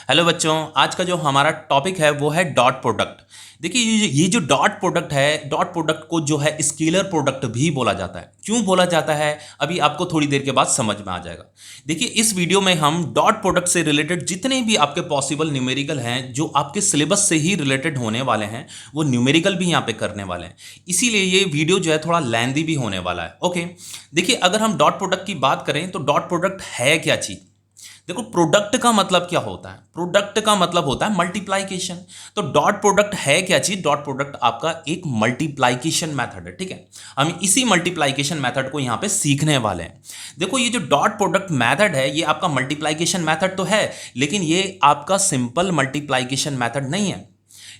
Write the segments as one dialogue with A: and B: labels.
A: Hello बच्चों, आज का जो हमारा टॉपिक है वो है डॉट प्रोडक्ट। देखिए ये जो डॉट प्रोडक्ट है, डॉट प्रोडक्ट को जो है स्केलर प्रोडक्ट भी बोला जाता है। क्यों बोला जाता है अभी आपको थोड़ी देर के बाद समझ में आ जाएगा। देखिए इस वीडियो में हम डॉट प्रोडक्ट से रिलेटेड जितने भी आपके पॉसिबल न्यूमेरिकल हैं जो आपके सिलेबस से ही रिलेटेड होने वाले हैं वो न्यूमेरिकल भी यहाँ पे करने वाले हैं। इसीलिए ये वीडियो जो है थोड़ा लेंथी भी होने वाला है। ओके, देखिए अगर हम डॉट प्रोडक्ट की बात करें तो डॉट प्रोडक्ट है क्या चीज़। देखो प्रोडक्ट का मतलब क्या होता है, प्रोडक्ट का मतलब होता है मल्टीप्लाइकेशन। तो डॉट प्रोडक्ट है क्या चीज, डॉट प्रोडक्ट आपका एक मल्टीप्लाइकेशन मेथड है। ठीक है, हम इसी मल्टीप्लाइकेशन मेथड को यहां पे सीखने वाले हैं। देखो ये जो डॉट प्रोडक्ट मेथड है ये आपका मल्टीप्लाइकेशन मेथड तो है, लेकिन ये आपका सिंपल मल्टीप्लाइकेशन मेथड नहीं है।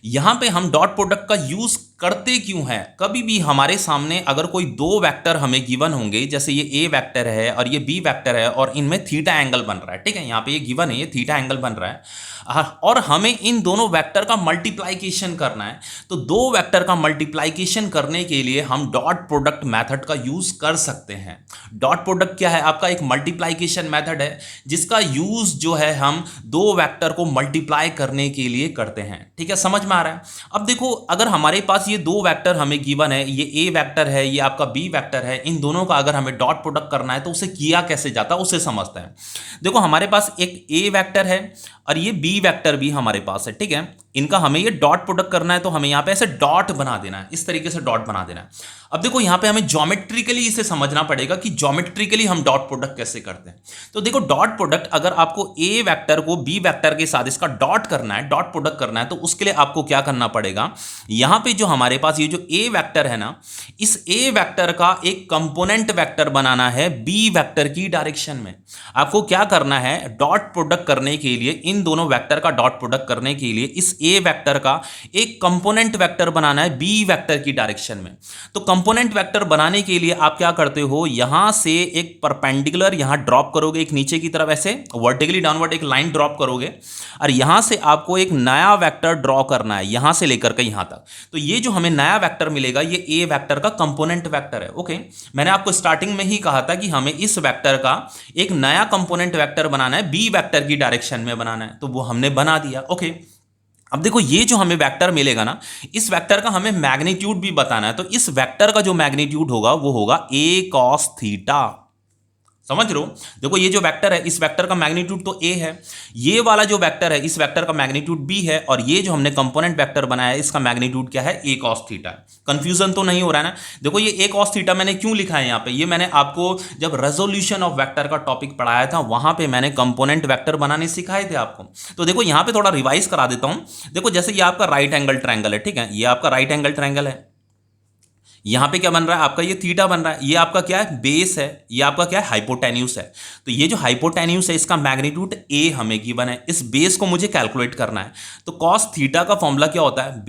A: यहां पे हम डॉट प्रोडक्ट का यूज करते क्यों है, कभी भी हमारे सामने अगर कोई दो वेक्टर हमें गिवन होंगे, जैसे ये ए वेक्टर है और ये बी वेक्टर है और इनमें थीटा एंगल बन रहा है। ठीक है, यहां पे ये गिवन है, ये थीटा एंगल बन रहा है और हमें इन दोनों वेक्टर का मल्टीप्लाइकेशन करना है। तो दो वेक्टर का मल्टीप्लाइकेशन करने के लिए हम डॉट प्रोडक्ट मेथड का यूज कर सकते हैं। डॉट प्रोडक्ट क्या है, आपका एक मल्टीप्लाइकेशन मेथड है जिसका यूज जो है हम दो वेक्टर को मल्टीप्लाई करने के लिए करते हैं। ठीक है, समझ में आ रहा है। अब देखो अगर हमारे पास ये दो वेक्टर हमें गिवन है, ये ए वेक्टर है, ये आपका बी वेक्टर है, इन दोनों का अगर हमें डॉट प्रोडक्ट करना है तो उसे किया कैसे जाता है उसे समझते हैं। देखो हमारे पास एक ए वेक्टर है और ये बी वेक्टर भी हमारे पास है। ठीक है, इनका हमें ये डॉट प्रोडक्ट करना है तो हमें यहां पे ऐसे डॉट बना देना है, इस तरीके से डॉट बना देना है। अब देखो यहां पे हमें ज्योमेट्रिकली इसे समझना पड़ेगा कि ज्योमेट्रिकली हम डॉट प्रोडक्ट कैसे करते हैं। तो देखो डॉट प्रोडक्ट अगर आपको ए वेक्टर को बी वेक्टर के साथ इसका डॉट करना है, डॉट प्रोडक्ट करना है, तो उसके लिए आपको क्या करना पड़ेगा। यहां पे जो हमारे पास ये जो ए वेक्टर है ना, इस ए वेक्टर का एक कंपोनेंट वेक्टर बनाना है बी वेक्टर की डायरेक्शन में। आपको क्या करना है, डॉट प्रोडक्ट करने के लिए इन दोनों वेक्टर का डॉट प्रोडक्ट करने के लिए इस ए वेक्टर का एक कंपोनेंट वेक्टर बनाना है बी वेक्टर की डायरेक्शन में। तो कंपोनेंट वेक्टर बनाने के लिए आप क्या करते हो, यहां से एक परपेंडिकुलर यहां ड्रॉप करोगे, एक नीचे की तरफ ऐसे वर्टिकली डाउनवर्ड एक लाइन ड्रॉप करोगे और यहां से आपको एक नया वेक्टर ड्रॉ करना है यहां से लेकर के यहां तक। तो ये जो हमें नया वेक्टर मिलेगा ये ए वेक्टर का कंपोनेंट वेक्टर है। ओके, मैंने आपको स्टार्टिंग में ही कहा था कि हमें इस वेक्टर का एक नया कंपोनेंट वेक्टर बनाना है, बी वेक्टर की डायरेक्शन में बनाना है, तो वो हमने बना दिया। ओके, अब देखो ये जो हमें वेक्टर मिलेगा ना, इस वेक्टर का हमें मैग्नीट्यूड भी बताना है। तो इस वेक्टर का जो मैग्नीट्यूड होगा वो होगा ए कॉस थीटा। समझ रहे हो, देखो ये जो वेक्टर है इस वेक्टर का मैग्नीट्यूड तो ए है, ये वाला जो वेक्टर है इस वेक्टर का मैग्नीट्यूड बी है, और ये जो हमने कंपोनेंट वेक्टर बनाया है इसका मैग्नीट्यूड क्या है, ए कॉस थीटा। कंफ्यूजन तो नहीं हो रहा है ना। देखो ये ए कॉस थीटा मैंने क्यों लिखा है यहाँ पे, ये मैंने आपको जब रेजोल्यूशन ऑफ वेक्टर का टॉपिक पढ़ाया था वहां पे मैंने कंपोनेंट वेक्टर बनाने सिखाए थे आपको। तो देखो यहाँ पे थोड़ा रिवाइज करा देता हूं। देखो जैसे ये आपका राइट एंगल ट्रायंगल है, ठीक है, ये आपका राइट एंगल ट्रायंगल है, यहां पे क्या बन रहा है आपका, ये थीटा बन रहा है, ये आपका क्या है, बेस है, ये आपका क्या है, हाइपोटेन्यूस है। तो ये जो हाइपोटेन्यूस है इसका मैग्नीट्यूड ए हमें गिवन है, इस बेस को मुझे कैलकुलेट करना है। तो कॉस थीटा का फॉर्मूला क्या होता है,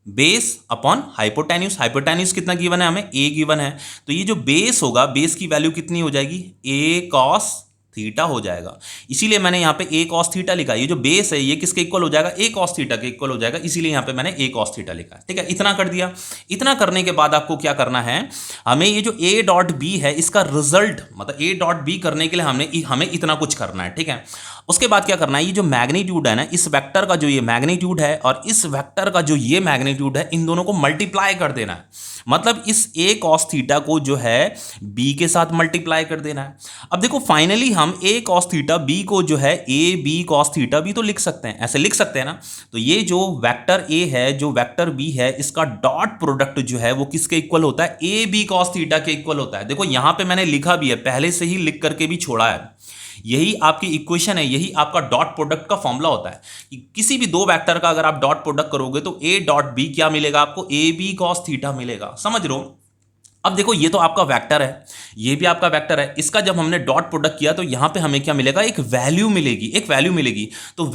A: बेस अपॉन हाइपोटेन्यूस। हाइपोटेन्यूस कितना गिवन है हमें, ए गिवन है। तो ये जो बेस होगा, बेस की वैल्यू कितनी हो जाएगी, ए कॉस थीटा हो जाएगा। इसीलिए मैंने यहां पे ए कॉस थीटा लिखा। ये जो बेस है ये किसके इक्वल हो जाएगा, ए कॉस थीटा के इक्वल हो जाएगा, इसीलिए यहां पे मैंने ए कॉस थीटा लिखा है। ठीक है, इतना कर दिया। इतना करने के बाद आपको क्या करना है, हमें ये जो ए डॉट बी है इसका रिजल्ट, मतलब ए डॉट बी करने के लिए हमें इतना कुछ करना है। ठीक है, उसके बाद क्या करना है, ये जो मैग्नीट्यूड है ना, इस वेक्टर का जो ये मैग्नीट्यूड है और इस वेक्टर का जो ये मैग्नीट्यूड है, इन दोनों को मल्टीप्लाई कर देना है। मतलब इस ए कॉस थीटा को जो है बी के साथ मल्टीप्लाई कर देना है। अब देखो फाइनली हम ए कॉस थीटा बी को जो है ए बी कॉस थीटा भी तो लिख सकते हैं, ऐसे लिख सकते हैं ना। तो ये जो वेक्टर ए है, जो वेक्टर बी है, इसका डॉट प्रोडक्ट जो है वो किसके इक्वल होता है, ए बी कॉस थीटा के इक्वल होता है। देखो यहां पे मैंने लिखा भी है, पहले से ही लिख करके भी छोड़ा है। यही आपकी इक्वेशन है, यही आपका डॉट प्रोडक्ट का फॉर्मूला होता है कि किसी भी दो वेक्टर का अगर आप डॉट प्रोडक्ट करोगे तो ए डॉट बी क्या मिलेगा आपको, ए बी कॉस थीटा मिलेगा। समझ रहे हो। अब देखो ये तो आपका वेक्टर है, ये भी आपका वेक्टर है, इसका जब हमने डॉट प्रोडक्ट किया तो यहां पे हमें क्या मिलेगा, एक वैल्यू मिलेगी, एक वैल्यू मिलेगी। तो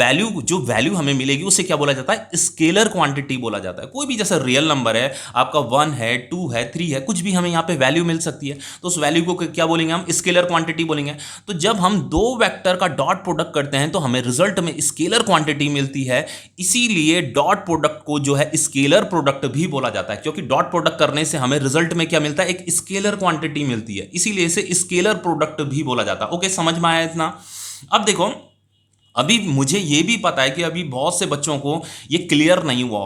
A: जो वैल्यू हमें मिलेगी उसे क्या बोला जाता है, स्केलर क्वांटिटी बोला जाता है। कोई भी जैसे रियल नंबर है आपका, 1 है, 2 है, 3 है, कुछ भी हमें यहाँ पे वैल्यू मिल सकती है, तो उस वैल्यू को क्या बोलेंगे हम, स्केलर क्वांटिटी बोलेंगे। तो जब हम दो वेक्टर का डॉट प्रोडक्ट करते हैं तो हमें रिजल्ट में स्केलर क्वांटिटी मिलती है, इसीलिए डॉट प्रोडक्ट को जो है स्केलर प्रोडक्ट भी बोला जाता है, क्योंकि डॉट प्रोडक्ट करने से हमें रिजल्ट में क्या मिलता है, एक स्केलर क्वांटिटी मिलती है, इसीलिए इसे स्केलर प्रोडक्ट भी बोला जाता है। ओके, समझ में आया इतना। अब देखो अभी मुझे ये भी पता है कि अभी बहुत से बच्चों को ये क्लियर नहीं हुआ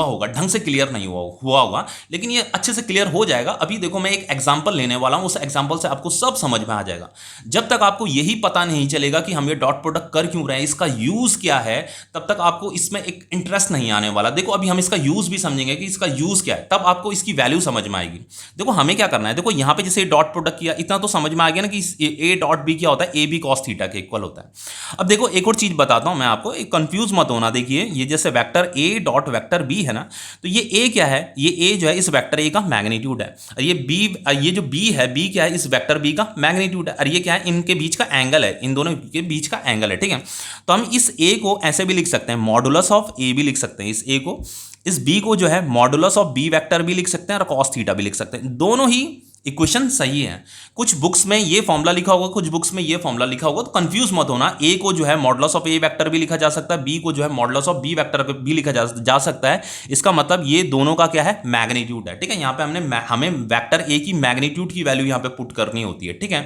A: होगा, ढंग से क्लियर नहीं हुआ होगा, लेकिन ये अच्छे से क्लियर हो जाएगा। अभी देखो मैं एक एग्जांपल लेने वाला हूं, उस एग्जांपल से आपको सब समझ में आ जाएगा। जब तक आपको यही पता नहीं चलेगा कि हम ये डॉट प्रोडक्ट कर क्यों रहे हैं, इसका यूज क्या है, तब तक आपको इसमें एक इंटरेस्ट नहीं आने वाला। देखो अभी हम इसका यूज भी समझेंगे कि इसका यूज क्या है, तब आपको इसकी वैल्यू समझ में आएगी। देखो हमें क्या करना है, देखो यहां पे जैसे डॉट प्रोडक्ट किया, इतना तो समझ में आ गया ना कि ए डॉट बी क्या होता है, ए बी कॉस थीटा के इक्वल होता है। अब देखो एक और चीज बताता हूं मैं आपको, एक कंफ्यूज मत होना। देखिए ये जैसे vector a dot vector b है ना, तो ये ए क्या है, ये ए जो है इस वेक्टर ए का मैग्नीट्यूड है, और ये बी, ये जो बी है, बी क्या है, इस वेक्टर बी का मैग्नीट्यूड है, और ये क्या है, इनके बीच का एंगल है, इन दोनों के बीच का एंगल है, ठीक है। तो हम इस ए को ऐसे भी लिख सकते हैं, मॉडुलस ऑफ ए भी लिख सकते हैं इस ए को, इस बी को जो है मॉडुलस ऑफ बी वेक्टर भी लिख सकते हैं, और कॉस थीटा भी लिख सकते हैं। दोनों ही इक्वेशन सही है। कुछ बुक्स में ये फॉर्मूला लिखा होगा, कुछ बुक्स में ये फॉर्मूला लिखा होगा, तो कंफ्यूज मत होना। ए को जो है मॉडुलस ऑफ ए वेक्टर भी लिखा जा सकता है, बी को जो है मॉडुलस ऑफ बी वेक्टर भी लिखा जा सकता है। इसका मतलब ये दोनों का क्या है, मैग्नीट्यूड है, ठीक है। यहाँ पे हमें वेक्टर ए की मैग्नीट्यूड की वैल्यू यहाँ पे पुट करनी होती है, ठीक है।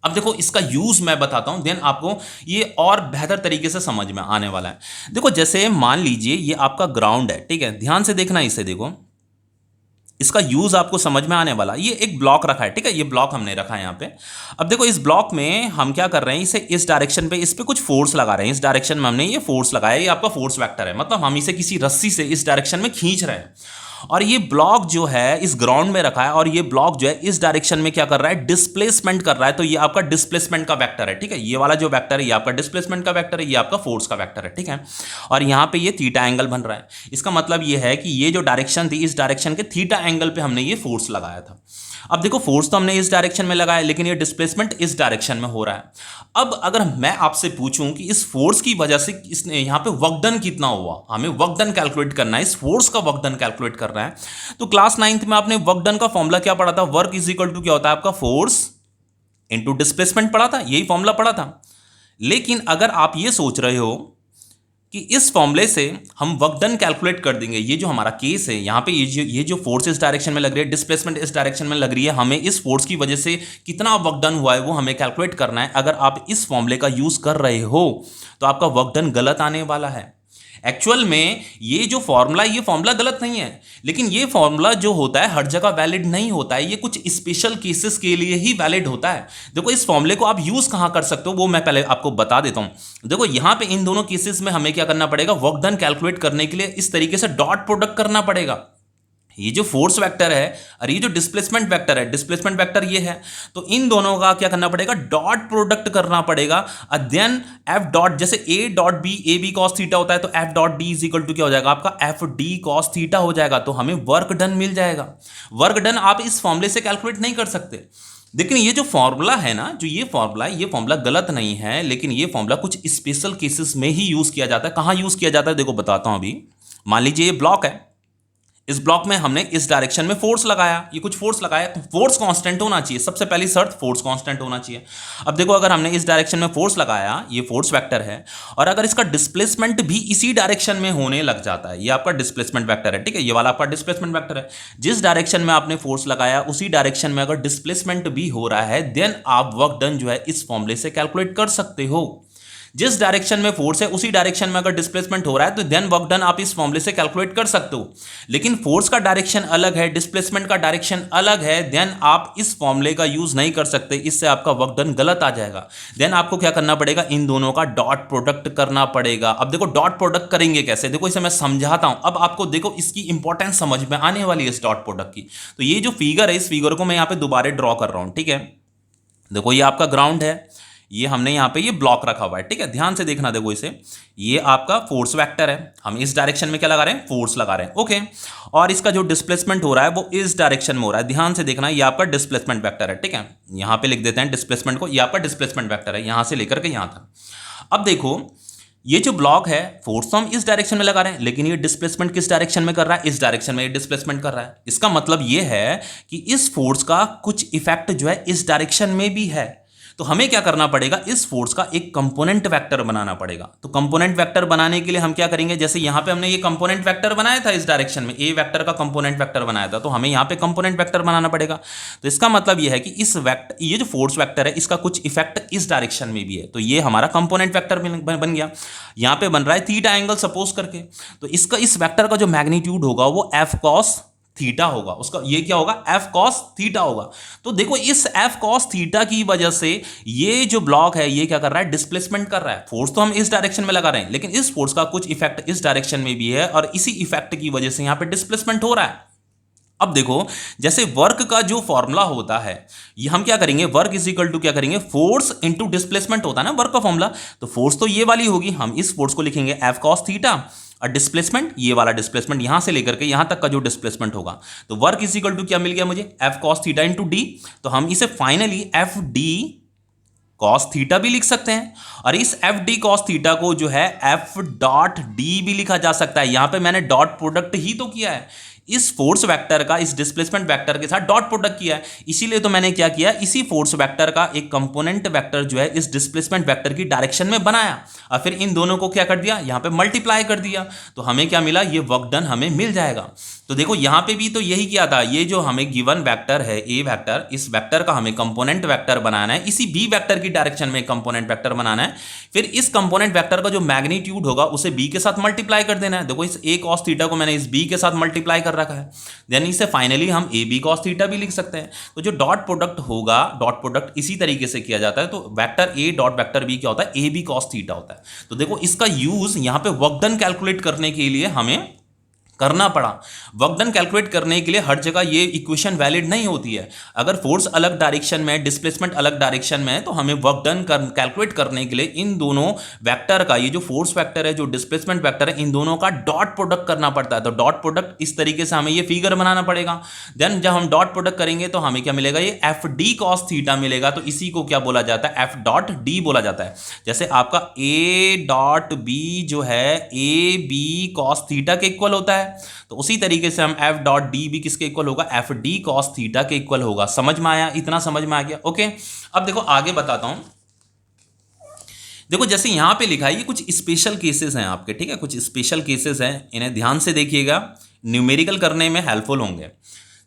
A: अब देखो इसका यूज मैं बताता हूं, देन आपको ये और बेहतर तरीके से समझ में आने वाला है। देखो जैसे मान लीजिए ये आपका ग्राउंड है, ठीक है, ध्यान से देखना इसे, देखो इसका यूज आपको समझ में आने वाला। ये एक ब्लॉक रखा है, ठीक है, ये ब्लॉक हमने रखा है यहाँ पे। अब देखो इस ब्लॉक में हम क्या कर रहे हैं, इसे इस डायरेक्शन पे इस पे कुछ फोर्स लगा रहे हैं, इस डायरेक्शन में हमने ये फोर्स लगाया, ये आपका फोर्स वेक्टर है, मतलब हम इसे किसी रस्सी से इस डायरेक्शन में खींच रहे हैं। और ये ब्लॉक जो है इस ग्राउंड में रखा है, और ये ब्लॉक जो है इस डायरेक्शन में क्या कर रहा है, डिस्प्लेसमेंट कर रहा है। तो ये आपका डिस्प्लेसमेंट का वेक्टर है, ठीक है, ये वाला जो वेक्टर है ये आपका डिस्प्लेसमेंट का वेक्टर है, ये आपका फोर्स का वेक्टर है, ठीक है। और यहां पे ये थीटा एंगल बन रहा है। इसका मतलब ये है कि ये जो डायरेक्शन थी, इस डायरेक्शन के थीटा एंगल पे हमने ये फोर्स लगाया था। अब देखो फोर्स तो हमने इस डायरेक्शन में लगाया, लेकिन ये डिस्प्लेसमेंट इस डायरेक्शन में हो रहा है। अब अगर मैं आपसे पूछूं कि इस फोर्स की वजह से इसने यहां पे वर्क डन कितना हुआ, हमें वर्क डन कैलकुलेट करना है, इस फोर्स का वर्क डन कैलकुलेट करना है। तो क्लास 9th में आपने वर्क डन का फॉर्मूला क्या पढ़ा था, वर्क इज इक्वल टू क्या होता है आपका, फोर्स इंटू डिस्प्लेसमेंट पढ़ा था, यही फॉर्मूला पढ़ा था। लेकिन अगर आप ये सोच रहे हो कि इस फॉर्मूले से हम वर्क डन कैलकुलेट कर देंगे, ये जो हमारा केस है यहाँ पे, ये जो फोर्स इस डायरेक्शन में लग रही है, डिस्प्लेसमेंट इस डायरेक्शन में लग रही है, हमें इस फोर्स की वजह से कितना वर्क डन हुआ है वो हमें कैलकुलेट करना है। अगर आप इस फॉर्मूले का यूज कर रहे हो तो आपका वर्क डन गलत आने वाला है। एक्चुअल में ये जो फॉर्मूला है, ये फॉर्मूला गलत नहीं है, लेकिन ये फॉर्मूला जो होता है हर जगह वैलिड नहीं होता है, ये कुछ स्पेशल केसेस के लिए ही वैलिड होता है। देखो इस फॉर्मूले को आप यूज कहां कर सकते हो वो मैं पहले आपको बता देता हूं। देखो यहां पे इन दोनों केसेस में हमें क्या करना पड़ेगा, वर्क डन कैलकुलेट करने के लिए इस तरीके से डॉट प्रोडक्ट करना पड़ेगा। ये जो फोर्स वेक्टर है और ये जो डिस्प्लेसमेंट वेक्टर है, डिस्प्लेसमेंट वेक्टर ये है, तो इन दोनों का क्या करना पड़ेगा, डॉट प्रोडक्ट करना पड़ेगा। देन एफ डॉट, जैसे a dot b, a b cos theta होता है, तो f dot D is equal to क्या हो जाएगा आपका, एफ डी कॉस थीटा हो जाएगा। तो हमें वर्क डन मिल जाएगा। वर्क डन आप इस फॉर्मूले से कैलकुलेट नहीं कर सकते। लेकिन ये जो फॉर्मूला है ना, जो ये फॉर्मूला है, ये फॉर्मूला गलत नहीं है, लेकिन ये फॉर्मूला कुछ स्पेशल केसेस में ही यूज किया जाता है। कहां यूज किया जाता है देखो बताता हूं अभी। मान लीजिए ये ब्लॉक है, इस ब्लॉक में हमने इस डायरेक्शन में फोर्स लगाया, ये कुछ फोर्स लगाया, तो फोर्स कांस्टेंट होना चाहिए, सबसे पहली शर्त फोर्स कांस्टेंट होना चाहिए। अब देखो अगर हमने इस डायरेक्शन में फोर्स लगाया, ये फोर्स वेक्टर है, और अगर इसका डिस्प्लेसमेंट भी इसी डायरेक्शन में होने लग जाता है, ये आपका डिस्प्लेसमेंट वेक्टर है, ठीक है, ये वाला आपका डिस्प्लेसमेंट वेक्टर है। जिस डायरेक्शन में आपने फोर्स लगाया उसी डायरेक्शन में अगर डिस्प्लेसमेंट भी हो रहा है, देन आप वर्क डन जो है इस फॉर्मूले से कैलकुलेट कर सकते हो। जिस डायरेक्शन में फोर्स है उसी डायरेक्शन में अगर डिस्प्लेसमेंट हो रहा है, तो देन वर्क डन आप इस फॉर्मूले से कैलकुलेट कर सकते हो। लेकिन फोर्स का डायरेक्शन अलग है, डिस्प्लेसमेंट का डायरेक्शन अलग है, देन आप इस फॉर्मूले का यूज नहीं कर सकते, इससे आपका वर्क डन गलत आ जाएगा। देन आपको क्या करना पड़ेगा, इन दोनों का डॉट प्रोडक्ट करना पड़ेगा। अब देखो डॉट प्रोडक्ट करेंगे कैसे, देखो इसे मैं समझाता हूं। अब आपको देखो इसकी इंपॉर्टेंस समझ में आने वाली है इस डॉट प्रोडक्ट की। तो ये जो फिगर है, इस फिगर को मैं यहां पे दोबारा ड्रॉ कर रहा हूं, ठीक है। देखो ये आपका ग्राउंड है, ये हमने यहाँ पे ये ब्लॉक रखा हुआ है, ठीक है, ध्यान से देखना। देखो इसे, ये आपका फोर्स वेक्टर है, हम इस डायरेक्शन में क्या लगा रहे हैं, फोर्स लगा रहे हैं, ओके। और इसका जो डिस्प्लेसमेंट हो रहा है वो इस डायरेक्शन में हो रहा है, ध्यान से देखना, ये आपका डिस्प्लेसमेंट वेक्टर है, ठीक है। यहाँ पे लिख देते हैं डिस्प्लेसमेंट को, ये आपका डिस्प्लेसमेंट वेक्टर है, यहाँ से लेकर के यहाँ तक। अब देखो ये जो ब्लॉक है, फोर्स तो हम इस डायरेक्शन में लगा रहे हैं, लेकिन ये डिस्प्लेसमेंट किस डायरेक्शन में कर रहा है, इस डायरेक्शन में ये डिस्प्लेसमेंट कर रहा है। इसका मतलब ये है कि इस फोर्स का कुछ इफेक्ट जो है इस डायरेक्शन में भी है। तो हमें क्या करना पड़ेगा, इस फोर्स का एक कंपोनेंट वेक्टर बनाना पड़ेगा। तो कंपोनेंट वेक्टर बनाने के लिए हम क्या करेंगे, जैसे यहां पे हमने ये कंपोनेंट वेक्टर बनाया था इस डायरेक्शन में, ए वेक्टर का कंपोनेंट वेक्टर बनाया था, तो हमें यहां पे कंपोनेंट वेक्टर बनाना पड़ेगा। तो इसका मतलब ये है कि इस वेक्टर, ये जो फोर्स वेक्टर है इसका कुछ इफेक्ट इस डायरेक्शन में भी है, तो ये हमारा कंपोनेंट वेक्टर बन गया। यहां पे बन रहा है थीटा एंगल सपोज करके, तो इसका इस वेक्टर का जो मैग्नीट्यूड होगा वो एफ कॉस थीटा होगा, उसका ये क्या होगा, एफ कॉस थीटा होगा। तो देखो इस एफ कॉस थीटा की वजह से ये जो ब्लॉक है ये क्या कर रहा है, डिस्प्लेसमेंट कर रहा है। फोर्स तो हम इस डायरेक्शन में लगा रहे हैं, लेकिन इस फोर्स का कुछ इफेक्ट इस डायरेक्शन में भी है, और इसी इफेक्ट की वजह से यहां पे डिस्प्लेसमेंट हो रहा है। अब देखो जैसे वर्क का जो फॉर्मूला होता है, ये हम क्या करेंगे, वर्क इज इक्वल टू क्या करेंगे, फोर्स इंटू डिस्प्लेसमेंट होता है ना वर्क का फॉर्मूला। तो फोर्स तो ये वाली होगी, हम इस फोर्स को लिखेंगे एफ कॉस थीटा, और डिस्प्लेसमेंट ये वाला डिस्प्लेसमेंट यहां से लेकर के यहां तक का जो डिस्प्लेसमेंट होगा। तो वर्क इज इक्वल टू क्या मिल गया मुझे, F cos theta into D. तो हम इसे finally F D cos theta भी लिख सकते हैं, और इस एफ डी कॉस थीटा को जो है एफ डॉट डी भी लिखा जा सकता है। यहां पे मैंने डॉट प्रोडक्ट ही तो किया है, इस फोर्स वेक्टर का इस डिस्प्लेसमेंट वेक्टर के साथ डॉट प्रोडक्ट किया है, इसीलिए तो मैंने क्या किया, इसी फोर्स वेक्टर का एक कंपोनेंट वेक्टर जो है इस डिस्प्लेसमेंट वेक्टर की डायरेक्शन में बनाया, और फिर इन दोनों को क्या कर दिया, यहां पे मल्टीप्लाई कर दिया। तो हमें क्या मिला, ये वर्क डन हमें मिल जाएगा। तो देखो यहां पे भी तो यही किया था, ये जो हमें गिवन वेक्टर है ए वेक्टर, इस वेक्टर का हमें कंपोनेंट वेक्टर बनाना है, इसी बी वेक्टर की डायरेक्शन में कंपोनेंट वेक्टर बनाना है। फिर इस कंपोनेंट वेक्टर का जो मैग्नीट्यूड होगा उसे बी के साथ मल्टीप्लाई कर देना है। देखो इस ए कॉस थीटा को मैंने इस बी के साथ मल्टीप्लाई कर रखा है, देन इसे फाइनली हम ए बी कॉस थीटा भी लिख सकते हैं। तो जो डॉट प्रोडक्ट होगा, डॉट प्रोडक्ट इसी तरीके से किया जाता है। तो vector a dot vector b क्या होता है, ए बी कॉस थीटा होता है। तो देखो इसका यूज यहां पे वर्क डन कैलकुलेट करने के लिए हमें करना पड़ा। वर्क डन कैलकुलेट करने के लिए हर जगह ये इक्वेशन वैलिड नहीं होती है। अगर फोर्स अलग डायरेक्शन में, डिस्प्लेसमेंट अलग डायरेक्शन में है, तो हमें वर्क डन कैलकुलेट करने के लिए इन दोनों वेक्टर का, ये जो फोर्स वेक्टर है, जो डिस्प्लेसमेंट वेक्टर है, इन दोनों का डॉट प्रोडक्ट करना पड़ता है। तो डॉट प्रोडक्ट इस तरीके से हमें ये फिगर बनाना पड़ेगा। देन जब हम डॉट प्रोडक्ट करेंगे तो हमें क्या मिलेगा, ये एफ डी कॉस थीटा मिलेगा। तो इसी को क्या बोला जाता है, एफ डॉट डी बोला जाता है। जैसे आपका ए डॉट बी जो है ए बी कॉस थीटा के इक्वल होता है, तो उसी तरीके से हम एफ डॉट डी भी किसके इक्वल होगा, एफ डी कॉस थीटा के इक्वल होगा। समझ में आया, इतना समझ में आ गया। ओके, अब देखो आगे बताता हूं। देखो जैसे यहां पे लिखा है, ये कुछ स्पेशल केसेस हैं आपके, ठीक है, कुछ स्पेशल केसेस हैं, इन्हें ध्यान से देखिएगा, न्यूमेरिकल करने में हेल्पफुल होंगे।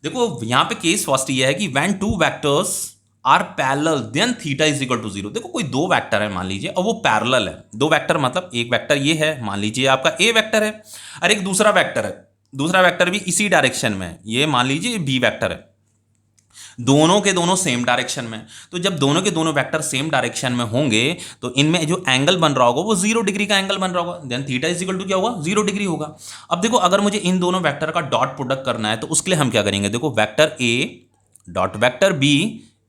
A: देखो यहां पे केस फर्स्ट ये है कि when two vectors are parallel then theta is equal to 0। देखो कोई दो वेक्टर है मान लीजिए, और वो पैरेलल है। दो वेक्टर मतलब एक वेक्टर ये है, मान लीजिए आपका ए वेक्टर है, और एक दूसरा वेक्टर है, दूसरा वेक्टर भी इसी डायरेक्शन में है, ये मान लीजिए बी वेक्टर है। दोनों के दोनों सेम डायरेक्शन में। तो जब दोनों के दोनों वेक्टर सेम डायरेक्शन में होंगे तो इनमें जो एंगल बन रहा होगा वो 0 डिग्री का एंगल बन रहा होगा, then theta is equal to क्या होगा, 0 डिग्री होगा। अब देखो अगर मुझे इन दोनों वेक्टर का डॉट प्रोडक्ट करना है तो उसके लिए हम क्या करेंगे, देखो vector a dot vector b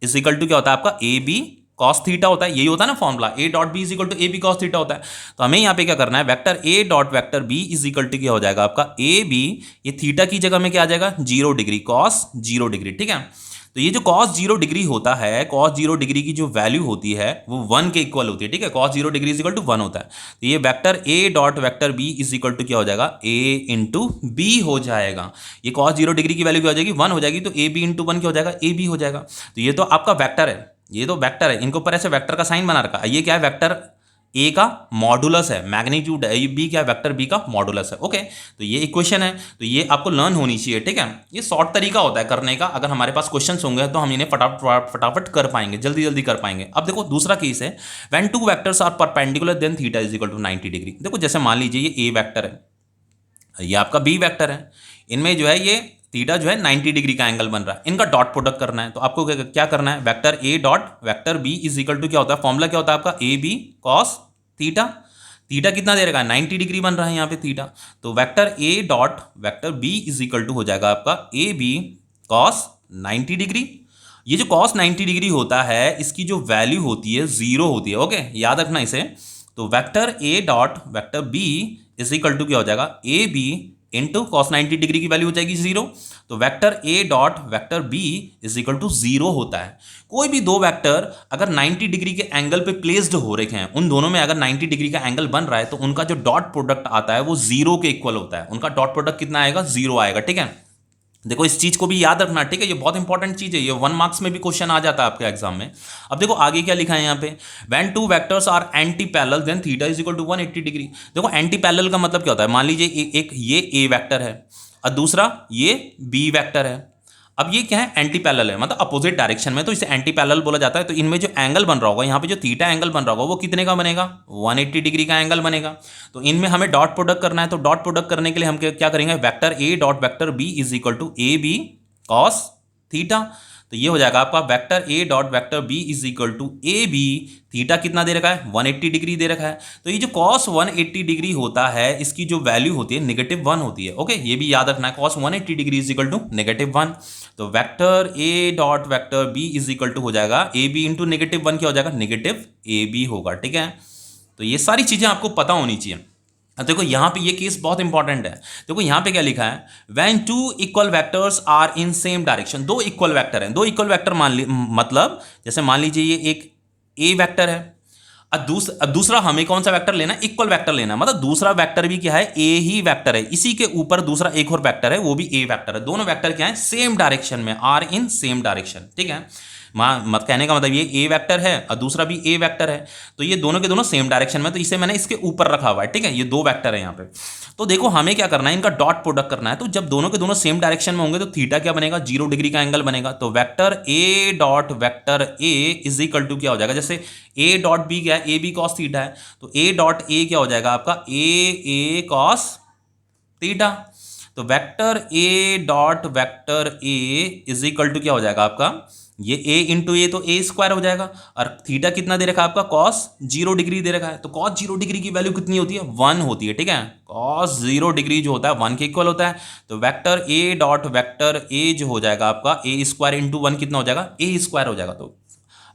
A: is equal to क्या होता है आपका, ए बी कॉस थीटा होता है। यही होता है ना formula, a dot B is equal to a b cos theta होता है। तो हमें यहाँ पे क्या करना है, vector a dot vector b is equal to क्या हो जाएगा आपका, ए बी, ये थीटा की जगह में क्या आ जाएगा, 0 डिग्री, कॉस 0 डिग्री, ठीक है। तो ये जो कॉस 0 डिग्री होता है, कॉस 0 डिग्री की जो वैल्यू होती है वो 1 के इक्वल होती है, ठीक है। Cos 0 degree is equal to 1 होता है। तो ये vector a dot vector b is equal to क्या हो जाएगा, ए इंटू बी हो जाएगा। ये कॉस 0 डिग्री की वैल्यू क्या हो जाएगी, 1 हो जाएगी, तो ए बी इंटू 1 क्या हो जाएगा, ए बी हो जाएगा। तो ये तो आपका वेक्टर है, ये तो वेक्टर है, इनके ऊपर ऐसे वेक्टर का साइन बना रखा है। ये क्या है, वेक्टर ए का मॉडुलस है, मैग्नीट्यूड है, ये बी क्या है, वेक्टर बी का मॉडुलस है। ओके, तो ये इक्वेशन है, तो ये आपको लर्न होनी चाहिए, ठीक है। ये शॉर्ट तरीका होता है करने का, अगर हमारे पास क्वेश्चंस होंगे तो हम इन्हें फटाफट कर पाएंगे, जल्दी जल्दी कर पाएंगे। अब देखो दूसरा केस है, when two vectors are perpendicular then theta is equal to 90 degree. देखो जैसे मान लीजिए ये ए वेक्टर है, ये आपका बी वेक्टर है, इनमें जो है ये थीटा जो है 90 डिग्री का एंगल बन रहा है, इनका डॉट प्रोडक्ट करना है। तो आपको क्या करना है, vector a dot vector b is equal to क्या होता है, फॉर्मूला क्या होता है आपका, a b cos theta. Theta कितना दे रखा है, 90 डिग्री बन रहा है यहाँ पे थीटा। तो vector a dot vector b is equal to हो जाएगा आपका ए बी कॉस 90 डिग्री। ये जो कॉस 90 डिग्री होता है इसकी जो वैल्यू होती है 0 होती है। ओके, याद रखना इसे। तो vector a dot vector b is equal to क्या हो जाएगा, a b into cos 90 degree की वैल्यू हो जाएगी 0। तो vector a dot vector b is equal to 0 होता है। कोई भी दो वेक्टर अगर 90 डिग्री के एंगल पे प्लेस्ड हो रखे हैं, उन दोनों में अगर 90 डिग्री का एंगल बन रहा है तो उनका जो डॉट प्रोडक्ट आता है वो 0 के इक्वल होता है। उनका डॉट प्रोडक्ट कितना आएगा, 0 आएगा, ठीक है। देखो इस चीज को भी याद रखना, ठीक है, ये बहुत इंपॉर्टेंट चीज है, ये 1 मार्क्स में भी क्वेश्चन आ जाता है आपके एग्जाम में। अब देखो आगे क्या लिखा है यहाँ पे, when two vectors are anti parallel then theta is equal to 180 degree. देखो एंटी पैरेलल का मतलब क्या होता है, मान लीजिए एक ये ए वेक्टर है और दूसरा ये बी वेक्टर है। अब ये क्या है, एंटी पैरेलल है, मतलब अपोजिट डायरेक्शन में, तो इसे एंटी पैरेलल बोला जाता है। तो इनमें जो एंगल बन रहा होगा, यहाँ पे जो थीटा एंगल बन रहा होगा वो कितने का बनेगा, 180 डिग्री का एंगल बनेगा। तो इनमें हमें डॉट प्रोडक्ट करना है, तो डॉट प्रोडक्ट करने के लिए हम क्या करेंगे, vector a dot vector b is equal to a b cos theta. तो ये हो जाएगा आपका vector a dot vector b is equal to a b, theta कितना दे रखा है, 180 डिग्री दे रखा है। तो ये जो कॉस 180 डिग्री होता है, इसकी जो वैल्यू होती है -1 होती है। ओके, ये भी याद रखना है, cos 180 degree is equal to -1। तो vector a dot vector b is equal to हो जाएगा ए बी इंटू -1 क्या हो जाएगा, नेगेटिव ए बी होगा। ठीक है, तो ये सारी चीजें आपको पता होनी चाहिए। अब देखो यहाँ पे ये केस बहुत इंपॉर्टेंट है। देखो यहाँ पे क्या लिखा है, when two equal vectors are in same direction. दो इक्वल वेक्टर हैं, दो इक्वल वेक्टर मतलब जैसे मान लीजिए ये एक ए वेक्टर है, अब दूसरा हमें कौन सा वेक्टर लेना है, इक्वल वेक्टर लेना है। मतलब दूसरा वेक्टर भी क्या है, ए ही वेक्टर है, इसी के ऊपर दूसरा एक और वेक्टर है, वो भी ए वेक्टर है। दोनों वेक्टर क्या है, सेम डायरेक्शन में, आर इन सेम डायरेक्शन। ठीक है, मत कहने का मतलब ये ए वेक्टर है और दूसरा भी ए वेक्टर है, तो ये दोनों के दोनों सेम डायरेक्शन में, तो इसे मैंने इसके ऊपर रखा हुआ है। ठीक है, ये दो वेक्टर है यहाँ पे। तो देखो हमें क्या करना है, इनका डॉट प्रोडक्ट करना है। तो जब दोनों के दोनों सेम डायरेक्शन में होंगे तो थीटा क्या बनेगा, 0 डिग्री का एंगल बनेगा। तो vector a dot vector a is equal to क्या हो जाएगा, जैसे ए डॉट बी क्या है, ए बी कॉस थीटा है, तो ए डॉट ए क्या हो जाएगा आपका, ए कॉस थीटा। तो vector a dot vector a is equal to क्या हो जाएगा आपका, ये a इंटू ए, तो ए स्क्वायर हो जाएगा, और थीटा कितना दे रखा है आपका, कॉस 0 डिग्री दे रखा है। तो कॉस 0 डिग्री की वैल्यू कितनी होती है, 1 होती है। ठीक है, कॉस 0 डिग्री जो होता है 1 के इक्वल होता है। तो वेक्टर ए डॉट वेक्टर ए जो हो जाएगा आपका, ए स्क्वायर इंटू 1 कितना हो जाएगा, ए स्क्वायर हो जाएगा। तो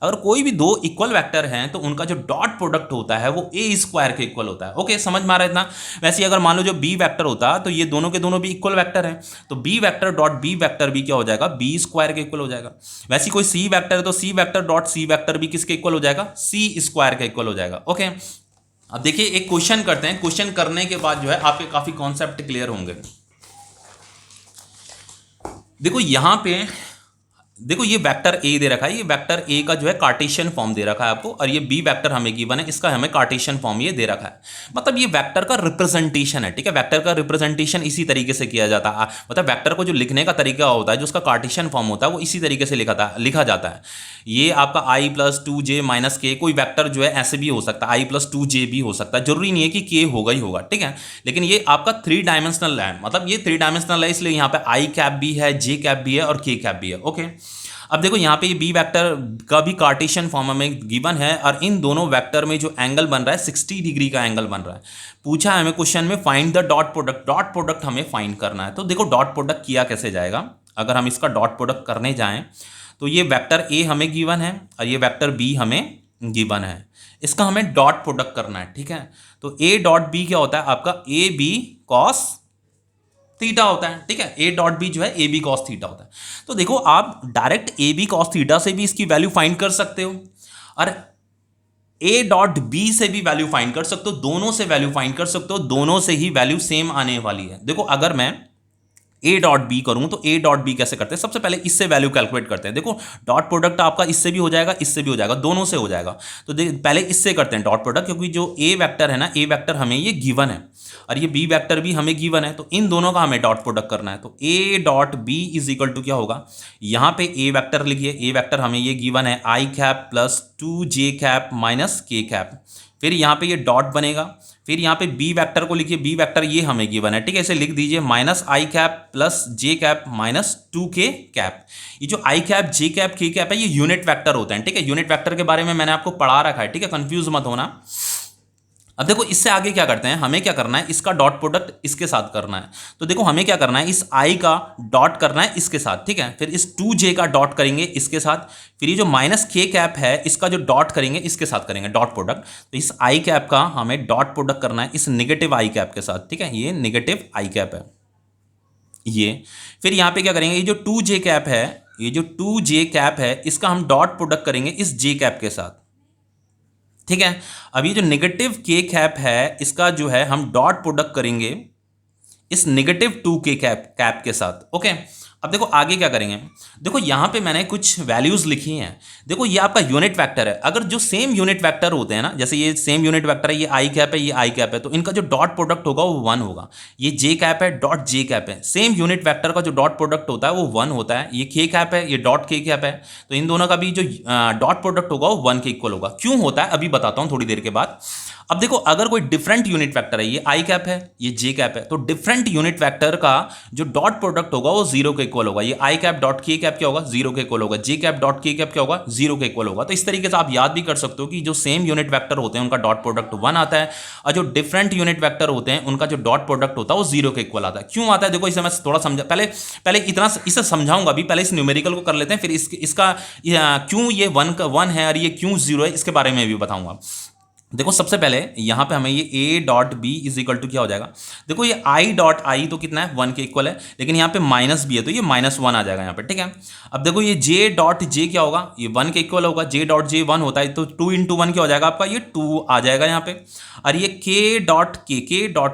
A: अगर कोई भी दो इक्वल वेक्टर हैं तो उनका जो डॉट प्रोडक्ट होता है वो ए स्क्वायर के इक्वल होता है। ओके, समझ में आ रहा है इतना। वैसे अगर मान लो जो बी वेक्टर होता तो ये दोनों के दोनों भी इक्वल वेक्टर हैं, तो b vector dot b vector भी क्या हो जाएगा, बी स्क्वायर के इक्वल हो जाएगा। वैसे कोई सी वेक्टर है तो C vector dot C vector भी किसके इक्वल हो जाएगा, सी स्क्वायर के इक्वल हो जाएगा। ओके, अब देखिए एक क्वेश्चन करते हैं, क्वेश्चन करने के बाद जो है आपके काफी कॉन्सेप्ट क्लियर होंगे। देखो यहां पे देखो ये वेक्टर ए दे रखा है, ये वेक्टर ए का जो है कार्टेशियन फॉर्म दे रखा है आपको, और ये बी वेक्टर हमें गिवन है, इसका हमें कार्टेशियन फॉर्म ये दे रखा है। मतलब ये वेक्टर का रिप्रेजेंटेशन है। ठीक है, वेक्टर का रिप्रेजेंटेशन इसी तरीके से किया जाता है। मतलब वेक्टर को जो लिखने का तरीका होता है, जो उसका कार्टेशियन फॉर्म होता है, वो इसी तरीके से लिखा जाता है। ये आपका i + 2j - k, कोई वेक्टर जो है ऐसे भी हो सकता है, i + 2j भी हो सकता है, जरूरी नहीं है कि k होगा ही होगा। ठीक है, लेकिन ये आपका 3 डायमेंशनल है, मतलब ये 3 डायमेंशनल है, इसलिए यहाँ पे i कैप भी है, j कैप भी है और k कैप भी है। ओके, अब देखो यहाँ पे ये बी वेक्टर का भी कार्टेशियन फॉर्म हमें गिवन है, और इन दोनों वेक्टर में जो एंगल बन रहा है 60 डिग्री का एंगल बन रहा है। पूछा है हमें क्वेश्चन में find the dot product, dot product हमें फाइंड करना है। तो देखो डॉट प्रोडक्ट किया कैसे जाएगा, अगर हम इसका डॉट प्रोडक्ट करने जाएं तो ये वेक्टर ए हमें गिवन है और ये वेक्टर बी हमें गिवन है, इसका हमें डॉट प्रोडक्ट करना है। ठीक है, तो ए डॉट बी क्या होता है आपका, ए बी कॉस थीटा होता है। ठीक है, ए डॉट बी जो है ए बी कॉस थीटा होता है। तो देखो आप direct a b cos theta से भी इसकी वैल्यू फाइंड कर सकते हो, और ए डॉट बी से भी वैल्यू फाइंड कर सकते हो, दोनों से वैल्यू फाइंड कर सकते हो, दोनों से ही वैल्यू सेम आने वाली है। देखो अगर मैं ए डॉट बी करूं तो ए डॉट बी कैसे करते हैं, सबसे पहले इससे वैल्यू कैलकुलेट करते हैं। देखो डॉट प्रोडक्ट आपका इससे भी हो जाएगा, इससे भी हो जाएगा, दोनों से हो जाएगा। तो पहले इससे करते हैं डॉट प्रोडक्ट, क्योंकि जो ए वेक्टर है ना, ए वेक्टर हमें ये गिवन है और ये बी वेक्टर भी हमें गिवन है, तो इन दोनों का हमें डॉट प्रोडक्ट करना है। तो a dot B is equal to क्या होगा, यहाँ पे ए वेक्टर लिखिए, ए वेक्टर हमें ये गिवन है i cap + 2j cap - k cap, फिर यहाँ पे ये डॉट बनेगा, फिर यहाँ पे बी वेक्टर को लिखिए, बी वेक्टर ये हमें गिवन है। ठीक है, इसे लिख दीजिए -i cap + j cap - 2k cap. ये जो i cap j cap k cap है ये यूनिट वेक्टर होते हैं। ठीक है, यूनिट वेक्टर के बारे में मैंने आपको पढ़ा रखा है। ठीक है, कंफ्यूज मत होना। अब देखो इससे आगे क्या करते हैं, हमें क्या करना है, इसका डॉट प्रोडक्ट इसके साथ करना है। तो देखो हमें क्या करना है, इस i का डॉट करना है इसके साथ। ठीक है, फिर इस 2j का डॉट करेंगे इसके साथ, फिर ये जो -k कैप है इसका जो डॉट करेंगे इसके साथ करेंगे डॉट प्रोडक्ट। तो इस i कैप का हमें डॉट प्रोडक्ट करना है इस नेगेटिव i कैप के साथ। ठीक है, ये नेगेटिव i कैप है ये। फिर यहाँ पे क्या करेंगे, ये जो 2j कैप है, ये जो 2j कैप है इसका हम डॉट प्रोडक्ट करेंगे इस j कैप के साथ। ठीक है, अब ये जो नेगेटिव k कैप है इसका जो है हम डॉट प्रोडक्ट करेंगे इस -2k कैप के साथ। ओके, अब देखो आगे क्या करेंगे। देखो यहाँ पे मैंने कुछ वैल्यूज लिखी हैं। देखो ये आपका यूनिट वेक्टर है। अगर जो सेम यूनिट वेक्टर होते हैं ना, जैसे ये सेम यूनिट वेक्टर है, ये आई कैप है, ये आई कैप है, तो इनका जो डॉट प्रोडक्ट होगा वो 1 होगा। ये जे कैप है, डॉट जे कैप है, सेम यूनिट वेक्टर का जो डॉट प्रोडक्ट होता है वो 1 होता है। ये के कैप है, ये डॉट के कैप है, तो इन दोनों का भी जो डॉट प्रोडक्ट होगा वो 1 के इक्वल होगा। क्यों होता है अभी बताता हूँ थोड़ी देर के बाद। अब देखो अगर कोई डिफरेंट यूनिट वेक्टर है, ये आई कैप है, ये जे कैप है, तो डिफरेंट यूनिट वेक्टर का जो डॉट प्रोडक्ट होगा वो 0 के इक्वल होगा। ये आई कैप डॉट के कैप क्या होगा, 0 के इक्वल होगा। जे कैप डॉट के कैप क्या होगा, 0 के इक्वल होगा। तो इस तरीके से आप याद भी कर सकते हो कि जो सेम यूनिट वेक्टर होते हैं उनका डॉट प्रोडक्ट 1 आता है, और जो डिफरेंट यूनिट वेक्टर होते हैं उनका जो डॉट प्रोडक्ट होता है वो 0 के इक्वल आता है। क्यों आता है देखो इसे मैं थोड़ा समझा, पहले इतना इसे समझाऊंगा अभी, पहले इस न्यूमेरिकल को कर लेते हैं, फिर इसका क्यों ये 1 है और ये क्यों 0 है इसके बारे में भी बताऊंगा। देखो सबसे पहले यहाँ पे हमें ये a dot B is equal to क्या हो जाएगा। देखो ये i डॉट आई तो कितना है, 1 के इक्वल है, लेकिन यहाँ पे माइनस भी है तो ये -1 आ जाएगा यहाँ पे, ठीक है। अब देखो ये j डॉट जे क्या होगा, ये 1 के इक्वल होगा। j डॉट जे 1 होता है तो 2 × 1 क्या हो जाएगा आपका, ये 2 आ जाएगा यहाँ पे। और ये k डॉट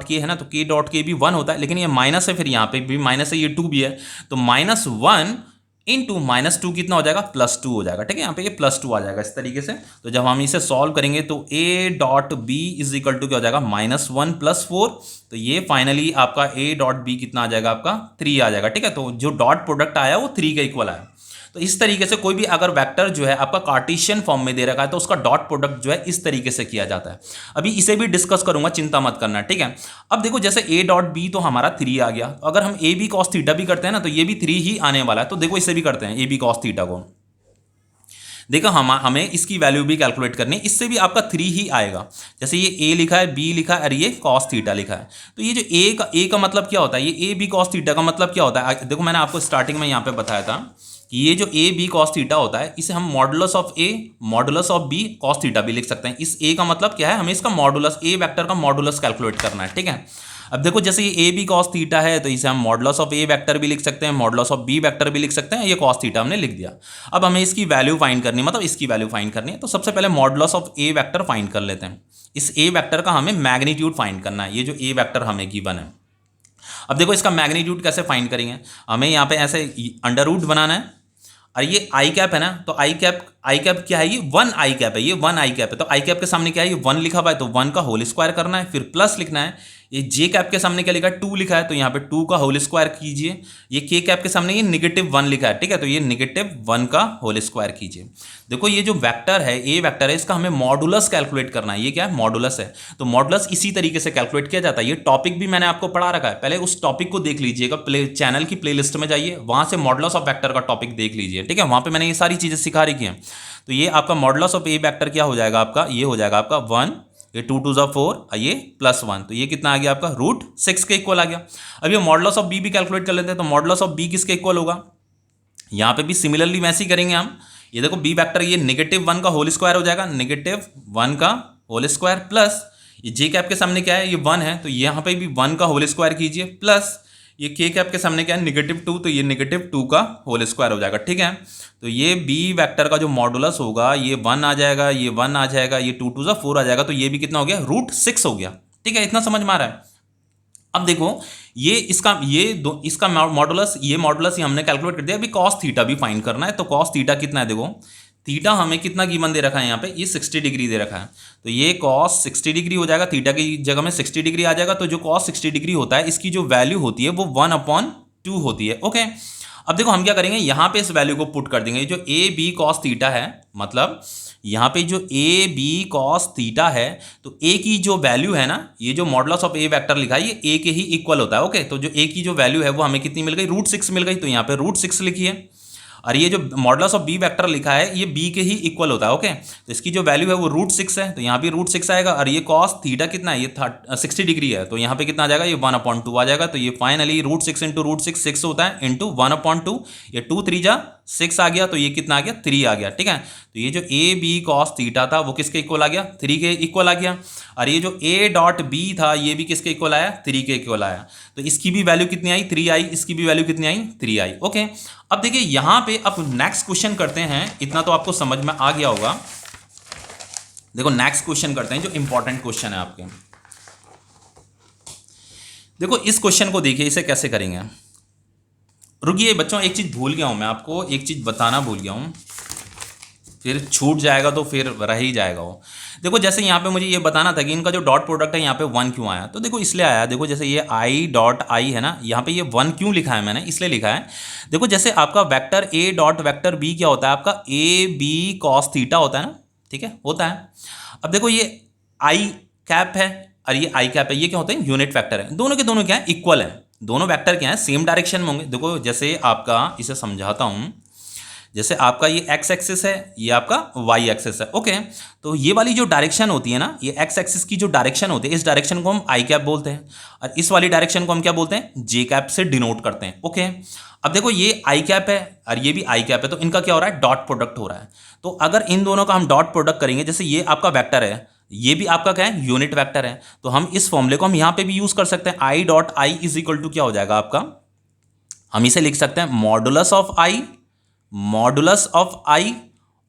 A: के है ना, तो k डॉट के भी 1 होता है, लेकिन ये माइनस है, फिर यहाँ पे भी माइनस है, ये 2 भी है, तो -1 इंटू -2 कितना हो जाएगा, +2 हो जाएगा, ठीक है। यहाँ पे ये +2 आ जाएगा इस तरीके से। तो जब हम इसे सॉल्व करेंगे तो a dot B is equal to क्या हो जाएगा, -1 + 4, तो ये फाइनली आपका a डॉट बी कितना आ जाएगा आपका 3 आ जाएगा, ठीक है। तो जो डॉट प्रोडक्ट आया वो 3 के इक्वल आया। तो इस तरीके से कोई भी अगर वेक्टर जो है आपका कार्टेशियन फॉर्म में दे रखा है तो उसका डॉट प्रोडक्ट जो है इस तरीके से किया जाता है। अभी इसे भी डिस्कस करूंगा, चिंता मत करना, ठीक है। अब देखो जैसे a डॉट बी तो हमारा 3 आ गया, अगर हम ए बी कॉस थीटा भी करते हैं ना तो ये भी 3 ही आने वाला है। तो देखो इसे भी करते हैं, ए बी कॉस थीटा को। देखो हमें इसकी वैल्यू भी कैलकुलेट करनी है, इससे भी आपका 3 ही आएगा। जैसे ये a लिखा है, b लिखा है और ये cos थीटा लिखा है, तो ये जो a का मतलब क्या होता है, ये a b cos थीटा का मतलब क्या होता है। देखो मैंने आपको स्टार्टिंग में यहाँ पे बताया था कि ये जो a b cos थीटा होता है इसे हम modulus of a modulus of b cos theta भी लिख सकते हैं। इस a का मतलब क्या है, हमें इसका मॉडुलस, a वेक्टर का मॉडुलस कैलकुलेट करना है, ठीक है। अब देखो जैसे ये a b cos थीटा है तो इसे हम मॉडुलस ऑफ a वेक्टर भी लिख सकते हैं, मॉडुलस ऑफ b वेक्टर भी लिख सकते हैं। ये cos थीटा हमने लिख दिया। अब हमें इसकी वैल्यू फाइंड करनी है, मतलब इसकी वैल्यू फाइंड करनी है। तो सबसे पहले modulus of a vector find कर लेते हैं। इस a वेक्टर का हमें मैग्नीट्यूड फाइंड करना है, ये जो a वेक्टर हमें गिवन है। अब देखो इसका मैग्नीट्यूड कैसे फाइंड करेंगे, हमें यहाँ पे ऐसे अंडर रूट बनाना है, और ये आई कैप है ना, तो आई कैप क्या है, ये 1 आई कैप है, ये 1 आई कैप है, तो आई कैप के सामने क्या है, ये 1 लिखा हुआ है, तो 1 का होल स्क्वायर करना है, फिर प्लस लिखना है। ये जे कैप के सामने क्या लिखा है, 2 लिखा है, तो यहाँ पे 2 का होल स्क्वायर कीजिए। ये के कैप के सामने ये -1 लिखा है, ठीक है, तो ये -1 का होल स्क्वायर कीजिए। देखो ये जो वेक्टर है, ए वेक्टर है, इसका हमें मॉडुलस कैलकुलेट करना है। ये क्या है, मॉडुलस है। तो मॉडुलस इसी तरीके से कैलकुलेट किया जाता है। ये टॉपिक भी मैंने आपको पढ़ा रखा है, पहले उस टॉपिक को देख लीजिएगा, चैनल की प्लेलिस्ट में जाइए, वहां से मॉडुलस ऑफ वेक्टर का टॉपिक देख लीजिए, ठीक है। वहां पे मैंने ये सारी चीजें सिखा रखी हैं। तो ये आपका मॉडुलस ऑफ ए वेक्टर क्या हो जाएगा आपका, ये हो जाएगा आपका 1, ये 2 × 2 = 4, ये +1, तो ये कितना आ गया आपका √6 के इक्वल आ गया। अब ये मॉडुलस ऑफ बी भी कैलकुलेट कर लेते हैं। तो मॉडुलस ऑफ बी किसके इक्वल होगा, यहाँ पे भी सिमिलरली वैसे ही करेंगे हम। ये देखो बी वेक्टर ये -1 का होल स्क्वायर हो जाएगा, -1 का होल स्क्वायर प्लस ये जे कैप के सामने क्या है, ये 1 है, तो यहाँ पे भी 1 का होल स्क्वायर कीजिए, प्लस ये के कैप के सामने क्या है, -2, तो ये -2 का होल स्क्वायर हो जाएगा, ठीक है। तो ये बी वेक्टर का जो मॉडुलस होगा ये 1 आ जाएगा, ये 1 आ जाएगा, ये 2 × 2 = 4 आ जाएगा, तो ये भी कितना हो गया, √6 हो गया, ठीक है। इतना समझ में आ रहा है। अब देखो ये इसका मॉडुलस, ये मॉडुलस ही हमने कैलकुलेट कर दिया। अभी cos थीटा भी फाइंड करना है। तो cos थीटा कितना है, देखो थीटा हमें कितना गिवन दे रखा है, यहाँ पे ये 60 डिग्री दे रखा है, तो ये cos 60 डिग्री हो जाएगा, थीटा की जगह में 60 डिग्री आ जाएगा। तो जो cos 60 डिग्री होता है इसकी जो वैल्यू होती है वो 1/2 होती है, ओके। अब देखो हम क्या करेंगे, यहाँ पे इस वैल्यू को पुट कर देंगे। जो a b cos थीटा है, मतलब यहाँ पे जो a b cos थीटा है, तो a की जो वैल्यू है ना, ये जो मॉडुलस ऑफ a वेक्टर लिखा है ये a के ही इक्वल होता है, ओके। तो जो a की जो वैल्यू है वो हमें कितनी मिल गई, √6 मिल गई, तो यहाँ पे √6 लिखिए। और ये जो मॉडुलस ऑफ बी वेक्टर लिखा है ये बी के ही इक्वल होता है, ओके। तो इसकी जो वैल्यू है वो √6 है, तो यहाँ भी √6 आएगा। और ये cos थीटा कितना है, ये 60 डिग्री है, तो यहाँ पे कितना आ जाएगा, ये 1/2 आ जाएगा। तो ये फाइनली √6 × √6 6 होता है, इंटू 1/2, ये 2 × 3 = 6 आ गया, तो ये कितना आ गया, 3 आ गया, ठीक है। तो ये जो a b cos थीटा था वो किसके इक्वल आ गया, 3 के इक्वल आ गया। और ये जो a डॉट b था ये भी किसके इक्वल आया, 3 के इक्वल आया। तो इसकी भी वैल्यू कितनी आई, 3 आई, इसकी भी वैल्यू कितनी आई, 3 आई, ओके। अब देखिए यहाँ पे अब नेक्स्ट क्वेश्चन करते हैं, इतना तो आपको समझ में आ गया होगा। देखो नेक्स्ट क्वेश्चन करते हैं जो इंपॉर्टेंट क्वेश्चन है आपके। देखो इस क्वेश्चन को देखिए, इसे कैसे करेंगे। रुकिए बच्चों, एक चीज़ भूल गया हूँ मैं, आपको एक चीज़ बताना भूल गया हूँ, फिर छूट जाएगा तो फिर रह ही जाएगा वो। देखो जैसे यहाँ पे मुझे ये बताना था कि इनका जो डॉट प्रोडक्ट है यहाँ पे 1 क्यों आया, तो देखो इसलिए आया, देखो जैसे ये आई डॉट आई है ना, यहाँ पे ये 1 क्यों लिखा है मैंने, इसलिए लिखा है। देखो जैसे आपका vector a dot vector b क्या होता है, आपका ए बी कॉस थीटा होता है ना, ठीक है, होता है। अब देखो ये आई कैप है और ये आई कैप है, ये क्या होते हैं, यूनिट वेक्टर है, दोनों के दोनों क्या है, इक्वल है, दोनों वेक्टर क्या है, सेम डायरेक्शन में होंगे। देखो जैसे आपका इसे समझाता हूँ, जैसे आपका ये एक्स एक्सिस है, ये आपका वाई एक्सिस है, ओके। तो ये वाली जो डायरेक्शन होती है ना, ये एक्स एक्सिस की जो डायरेक्शन होती है, इस डायरेक्शन को हम आई कैप बोलते हैं, और इस वाली डायरेक्शन को हम क्या बोलते हैं, जे कैप से डिनोट करते हैं, ओके। अब देखो ये आई कैप है और ये भी आई कैप है, तो इनका क्या हो रहा है, डॉट प्रोडक्ट हो रहा है। तो अगर इन दोनों का हम डॉट प्रोडक्ट करेंगे, जैसे ये आपका वेक्टर है, ये भी आपका क्या है, यूनिट वेक्टर है, तो हम इस फॉर्मूले को हम यहां पे भी यूज कर सकते हैं। I dot I is equal to क्या हो जाएगा आपका, हम इसे लिख सकते हैं modulus of I, modulus of I,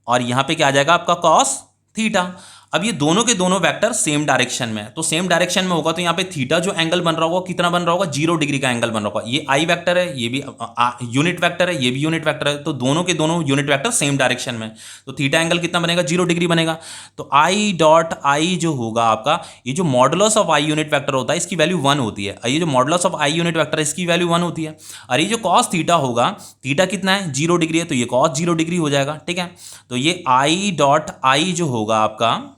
A: और यहां पे क्या आ जाएगा आपका कॉस थीटा। अब ये दोनों के दोनों वेक्टर सेम डायरेक्शन में है, तो सेम डायरेक्शन में होगा तो यहाँ पे थीटा जो एंगल बन रहा होगा कितना बन रहा होगा, 0 डिग्री का एंगल बन रहा होगा। ये आई वेक्टर है, ये भी यूनिट वेक्टर है, ये भी यूनिट वेक्टर है, तो दोनों के दोनों यूनिट वेक्टर सेम डायरेक्शन में, तो थीटा एंगल कितना बनेगा, 0 डिग्री बनेगा। तो आई डॉट आई जो होगा आपका, ये जो modulus of I unit vector होता है इसकी वैल्यू 1 होती है, ये जो modulus of I unit vector है इसकी वैल्यू 1 होती है। और ये जो कॉस थीटा होगा, थीटा कितना है, 0 डिग्री है, तो ये कॉस 0 डिग्री हो जाएगा, ठीक है। तो ये आई डॉट आई जो होगा आपका,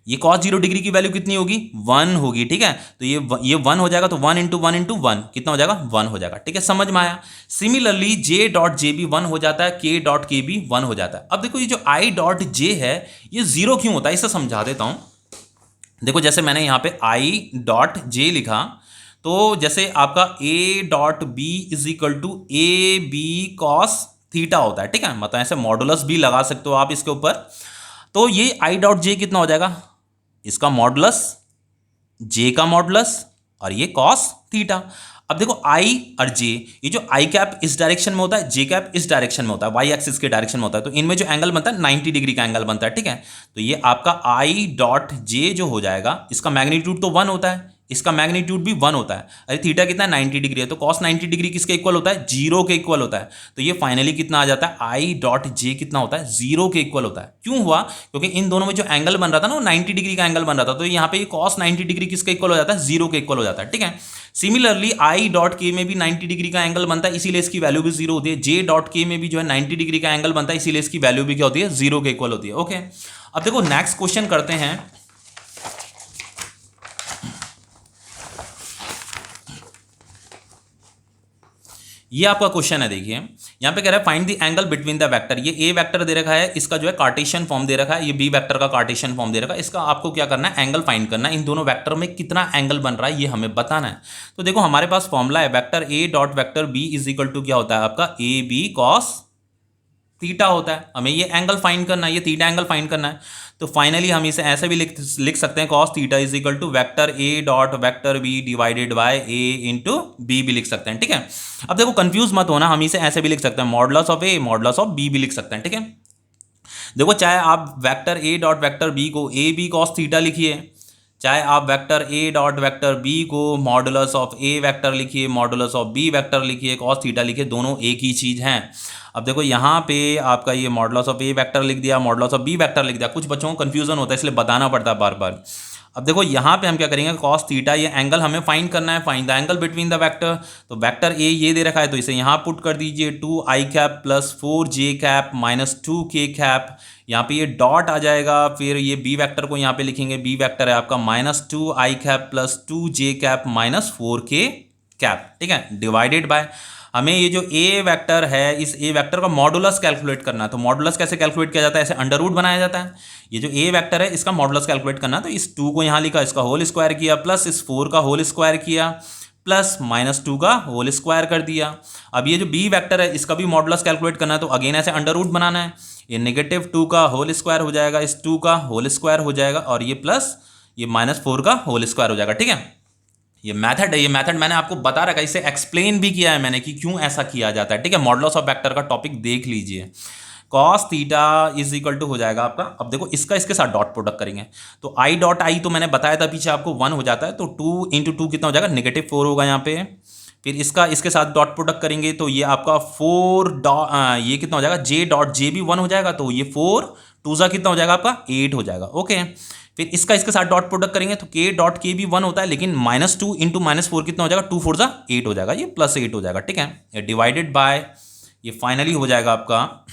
A: ये cos 0 डिग्री की वैल्यू कितनी होगी, 1 होगी, ठीक है। तो ये 1 हो जाएगा, तो 1 इंटू 1 इंटू 1 कितना हो जाएगा, 1 हो जाएगा, ठीक है, समझ में आया। सिमिलरली जे डॉट जे भी 1 हो जाता है, के डॉट के भी 1 हो जाता है। अब देखो ये जो आई डॉट जे है ये 0 क्यों होता है, इसे समझा देता हूं। देखो जैसे मैंने यहाँ पे आई डॉट जे लिखा, तो जैसे आपका a dot B is equal to a b cos theta होता है, ठीक है, मतलब ऐसे मॉडुलस भी लगा सकते हो आप इसके ऊपर। तो ये आई डॉट जे कितना हो जाएगा, इसका मॉडुलस, जे का मॉडुलस, और ये कॉस थीटा। अब देखो आई और जे, ये जो आई कैप इस डायरेक्शन में होता है, जे कैप इस डायरेक्शन में होता है, वाई एक्सिस के डायरेक्शन में होता है, तो इनमें जो एंगल बनता है 90 डिग्री का एंगल बनता है, ठीक है। तो ये आपका आई डॉट जे जो हो जाएगा, इसका मैग्नीट्यूड तो 1 होता है, इसका मैग्नीट्यूड भी 1 होता है, अरे थीटा कितना है, 90 डिग्री है, तो कॉस 90 डिग्री किसके इक्वल होता है, 0 के इक्वल होता है। तो ये फाइनली कितना आ जाता है, आई डॉट जे कितना होता है, 0 के इक्वल होता है। क्यों हुआ, क्योंकि इन दोनों में जो एंगल बन रहा था ना, वो 90 डिग्री का एंगल बन रहा था, तो यहाँ पे ये कॉस 90 डिग्री किसके इक्वल हो जाता है, 0 के इक्वल हो जाता है, ठीक है। सिमिलरली आई डॉट के में भी 90 डिग्री का एंगल बनता है, इसीलिए इसकी वैल्यू भी 0 होती है। जे डॉट के में भी जो है 90 डिग्री का एंगल बनता है, इसीलिए इसकी वैल्यू भी क्या होती है, 0 के इक्वल होती है, ओके। अब देखो नेक्स्ट क्वेश्चन करते हैं। ये आपका क्वेश्चन है, देखिए यहाँ पे कह रहा है find the angle between the vector. ये ए वेक्टर दे रखा है, इसका जो है कार्टेशियन फॉर्म दे रखा है, ये बी वेक्टर का कार्टेशियन फॉर्म दे रखा है, इसका आपको क्या करना है, एंगल फाइंड करना है। इन दोनों वेक्टर में कितना एंगल बन रहा है ये हमें बताना है। तो देखो हमारे पास फॉर्मूला है, vector a dot vector b is equal to क्या होता है आपका, ए बी कॉस थीटा होता है। हमें ये एंगल फाइंड करना है, ये थीटा एंगल फाइंड करना है। तो फाइनली हम इसे ऐसे भी लिख सकते हैं, cos theta is equal to vector a dot vector b divided by a into b भी लिख सकते हैं, ठीक है। अब देखो कंफ्यूज मत होना, हम इसे ऐसे भी लिख सकते हैं, modulus of A modulus of b भी लिख सकते हैं, ठीक है। देखो चाहे आप vector a dot vector b को ए बी कॉस थीटा लिखिए, चाहे आप vector a dot vector b को मॉडुलस ऑफ ए वेक्टर लिखिए, मॉडुलस ऑफ बी वेक्टर लिखिए, कॉस थीटा लिखिए, दोनों एक ही चीज़ हैं। अब देखो यहाँ पे आपका ये मॉडुलस ऑफ ए वेक्टर लिख दिया, मॉडुलस ऑफ बी वेक्टर लिख दिया, कुछ बच्चों को कन्फ्यूजन होता है इसलिए बताना पड़ता है बार बार। अब देखो यहाँ पे हम क्या करेंगे, कॉस थीटा, ये एंगल हमें फाइंड करना है, find the angle between the vector. तो वेक्टर ए ये दे रखा है, तो इसे यहाँ पुट कर दीजिए, 2 आई cap plus 4 J cap minus 2 के कैप, यहाँ पे ये डॉट आ जाएगा, फिर ये बी वेक्टर को यहाँ पे लिखेंगे, बी वेक्टर है आपका माइनस 2 आई कैप प्लस 2 जे कैप माइनस 4 के कैप, ठीक है, डिवाइडेड बाय, हमें ये जो ए वेक्टर है, इस ए वेक्टर का मॉडुलस कैलकुलेट करना है। तो मॉडुलस कैसे कैलकुलेट किया जाता है, ऐसे अंडर रूट बनाया जाता है। ये जो ए वेक्टर है इसका मॉडुलस कैलकुलेट करना है, तो इस 2 को यहाँ लिखा, इसका होल स्क्वायर किया, प्लस इस 4 का होल स्क्वायर किया, प्लस माइनस 2 का होल स्क्वायर कर दिया। अब ये जो बी वेक्टर है इसका भी मॉडुलस कैलकुलेट करना है, तो अगेन ऐसे अंडर रूट बनाना है, ये नेगेटिव 2 का होल स्क्वायर हो जाएगा, इस 2 का होल स्क्वायर हो जाएगा, और ये प्लस ये माइनस 4 का होल स्क्वायर हो जाएगा, ठीक है। ये मेथड है, ये मेथड मैंने आपको बता रखा है, इसे एक्सप्लेन भी किया है मैंने कि क्यों ऐसा किया जाता है, ठीक है। मॉडुलस ऑफ वेक्टर का टॉपिक देख लीजिए। Cos theta is equal to हो जाएगा आपका, अब देखो इसका इसके साथ डॉट प्रोडक्ट करेंगे, तो आई डॉट आई तो मैंने बताया था पीछे आपको 1 हो जाता है, तो 2 इंटू 2 कितना हो जाएगा, -4 होगा यहाँ पे, फिर इसका इसके साथ डॉट प्रोडक्ट करेंगे तो ये आपका ये कितना हो जाएगा, जे डॉट जे भी 1 हो जाएगा, तो ये 4 टू ज़ा कितना हो जाएगा आपका 8 हो जाएगा। ओके, फिर इसका इसके साथ डॉट प्रोडक्ट करेंगे तो के डॉट के भी 1 होता है, लेकिन -2 इंटू -4 कितना हो जाएगा, 2 4 ज़ा 8 हो जाएगा, ये +8 हो जाएगा। ठीक है, ये डिवाइडेड बाय ये फाइनली हो जाएगा आपका,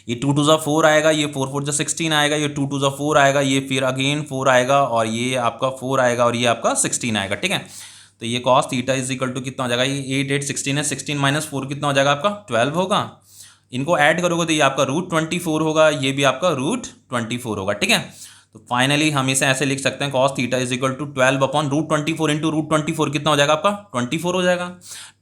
A: ये 2 2 ज़ा 4 आएगा, ये 4 4 ज़ा 16 आएगा, ये 2 2 ज़ा 4 आएगा, ये फिर अगेन 4 आएगा, और ये आपका 4 आएगा, और ये आपका 16 आएगा। ठीक है, तो ये cos theta is equal to कितना हो जाएगा, ये 8 8 16 है, 16 -4 कितना हो जाएगा आपका 12 होगा। इनको ऐड करोगे तो ये आपका √24 होगा, ये भी आपका √24 होगा। ठीक है, तो फाइनली हम इसे ऐसे लिख सकते हैं, cos theta is equal to 12 upon √24 into √24 कितना हो जाएगा आपका 24 हो जाएगा।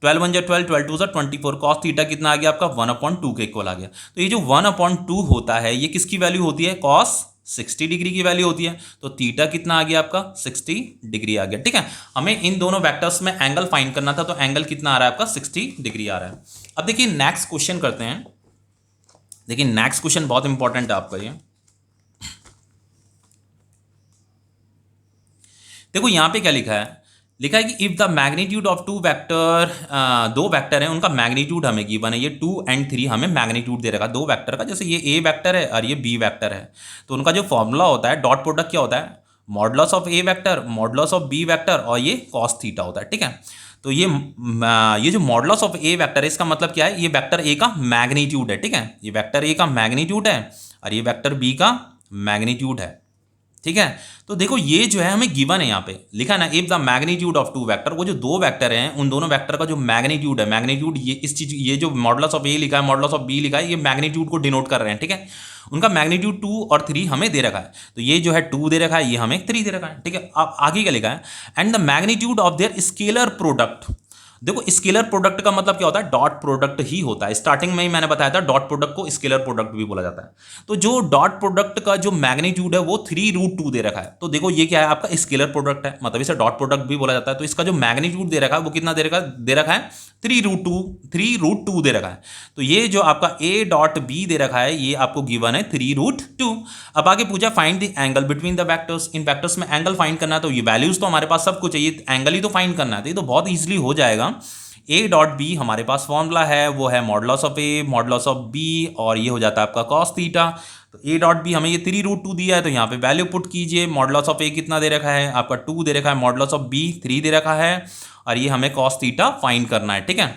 A: 12 1 जा 12, 12 2 जा 24, कॉस थीटा कितना आ गया आपका 1/2 के इक्वल आ गया। तो ये जो 1/2 होता है ये किसकी वैल्यू होती है, कॉस 60 डिग्री की वैल्यू होती है, तो थीटा कितना आ गया आपका 60 डिग्री आ गया। ठीक है, हमें इन दोनों वेक्टर्स में एंगल फाइंड करना था, तो एंगल कितना आ रहा है आपका 60 डिग्री आ रहा है। अब देखिए नेक्स्ट क्वेश्चन करते हैं। देखिए नेक्स्ट क्वेश्चन बहुत इंपॉर्टेंट है आपका ये। देखो यहां पे क्या लिखा है, लिखा है कि if the magnitude of two vector, दो वेक्टर हैं उनका मैग्नीट्यूड हमें गिवन है, ये 2 और 3 हमें मैग्नीट्यूड दे रखा है दो वेक्टर का, जैसे ये ए वेक्टर है और ये बी वेक्टर है, तो उनका जो फॉर्मूला होता है डॉट प्रोडक्ट क्या होता है, modulus of a vector modulus of b vector और ये कॉस थीटा होता है। ठीक है, तो ये जो मॉडुलस ऑफ ए वेक्टर है इसका मतलब क्या है, ये वेक्टर ए का मैग्नीट्यूड है। ठीक है, ये वेक्टर ए का मैग्नीट्यूड है और ये वेक्टर बी का मैग्नीट्यूड है। ठीक है, तो देखो ये जो है हमें गिवन है, यहाँ पे लिखा है ना, if the magnitude of two vector, वो जो दो वेक्टर हैं उन दोनों वेक्टर का जो मैग्नीट्यूड है, मैग्नीट्यूड ये इस चीज, ये जो मॉडुलस ऑफ ए लिखा है मॉडुलस ऑफ बी लिखा है, ये मैग्नीट्यूड को डिनोट कर रहे हैं। ठीक है, उनका मैग्नीट्यूड 2 और 3 हमें दे रखा है, तो ये जो है 2 दे रखा है, ये हमें 3 दे रखा है। ठीक है, अब आगे क्या लिखा है, and the magnitude of their scalar product. देखो स्केलर प्रोडक्ट का मतलब क्या होता है, डॉट प्रोडक्ट ही होता है। स्टार्टिंग में ही मैंने बताया था डॉट प्रोडक्ट को स्केलर प्रोडक्ट भी बोला जाता है। तो जो डॉट प्रोडक्ट का जो मैग्नीट्यूड है वो 3√2 दे रखा है, तो देखो ये क्या है आपका स्केलर प्रोडक्ट है, मतलब इसे डॉट प्रोडक्ट भी बोला जाता है। तो इसका जो मैग्नीट्यूड दे रखा है वो कितना दे रखा है 3√2 दे रखा है। तो ये जो आपका ए डॉट बी दे रखा है ये आपको गिवन है 3√2। अब आगे पूछा find the angle between the vectors, in vectors में एंगल फाइंड करना है, तो ये वैल्यूज तो हमारे पास सब कुछ है, ये एंगल ही तो फाइंड करना है, तो ये तो बहुत ईजिली हो जाएगा। ए डॉट बी हमारे पास फॉर्मूला है, वो है modulus of A modulus of B, और ये हो जाता है आपका कॉस थीटा। तो ए डॉट बी हमें ये 3√2 दिया है, तो यहाँ पे वैल्यू पुट कीजिए, मॉडुलस ऑफ ए कितना दे रखा है आपका 2 दे रखा है, मॉडुलस ऑफ बी 3 दे रखा है, और ये हमें कॉस थीटा फाइंड करना है। ठीक है,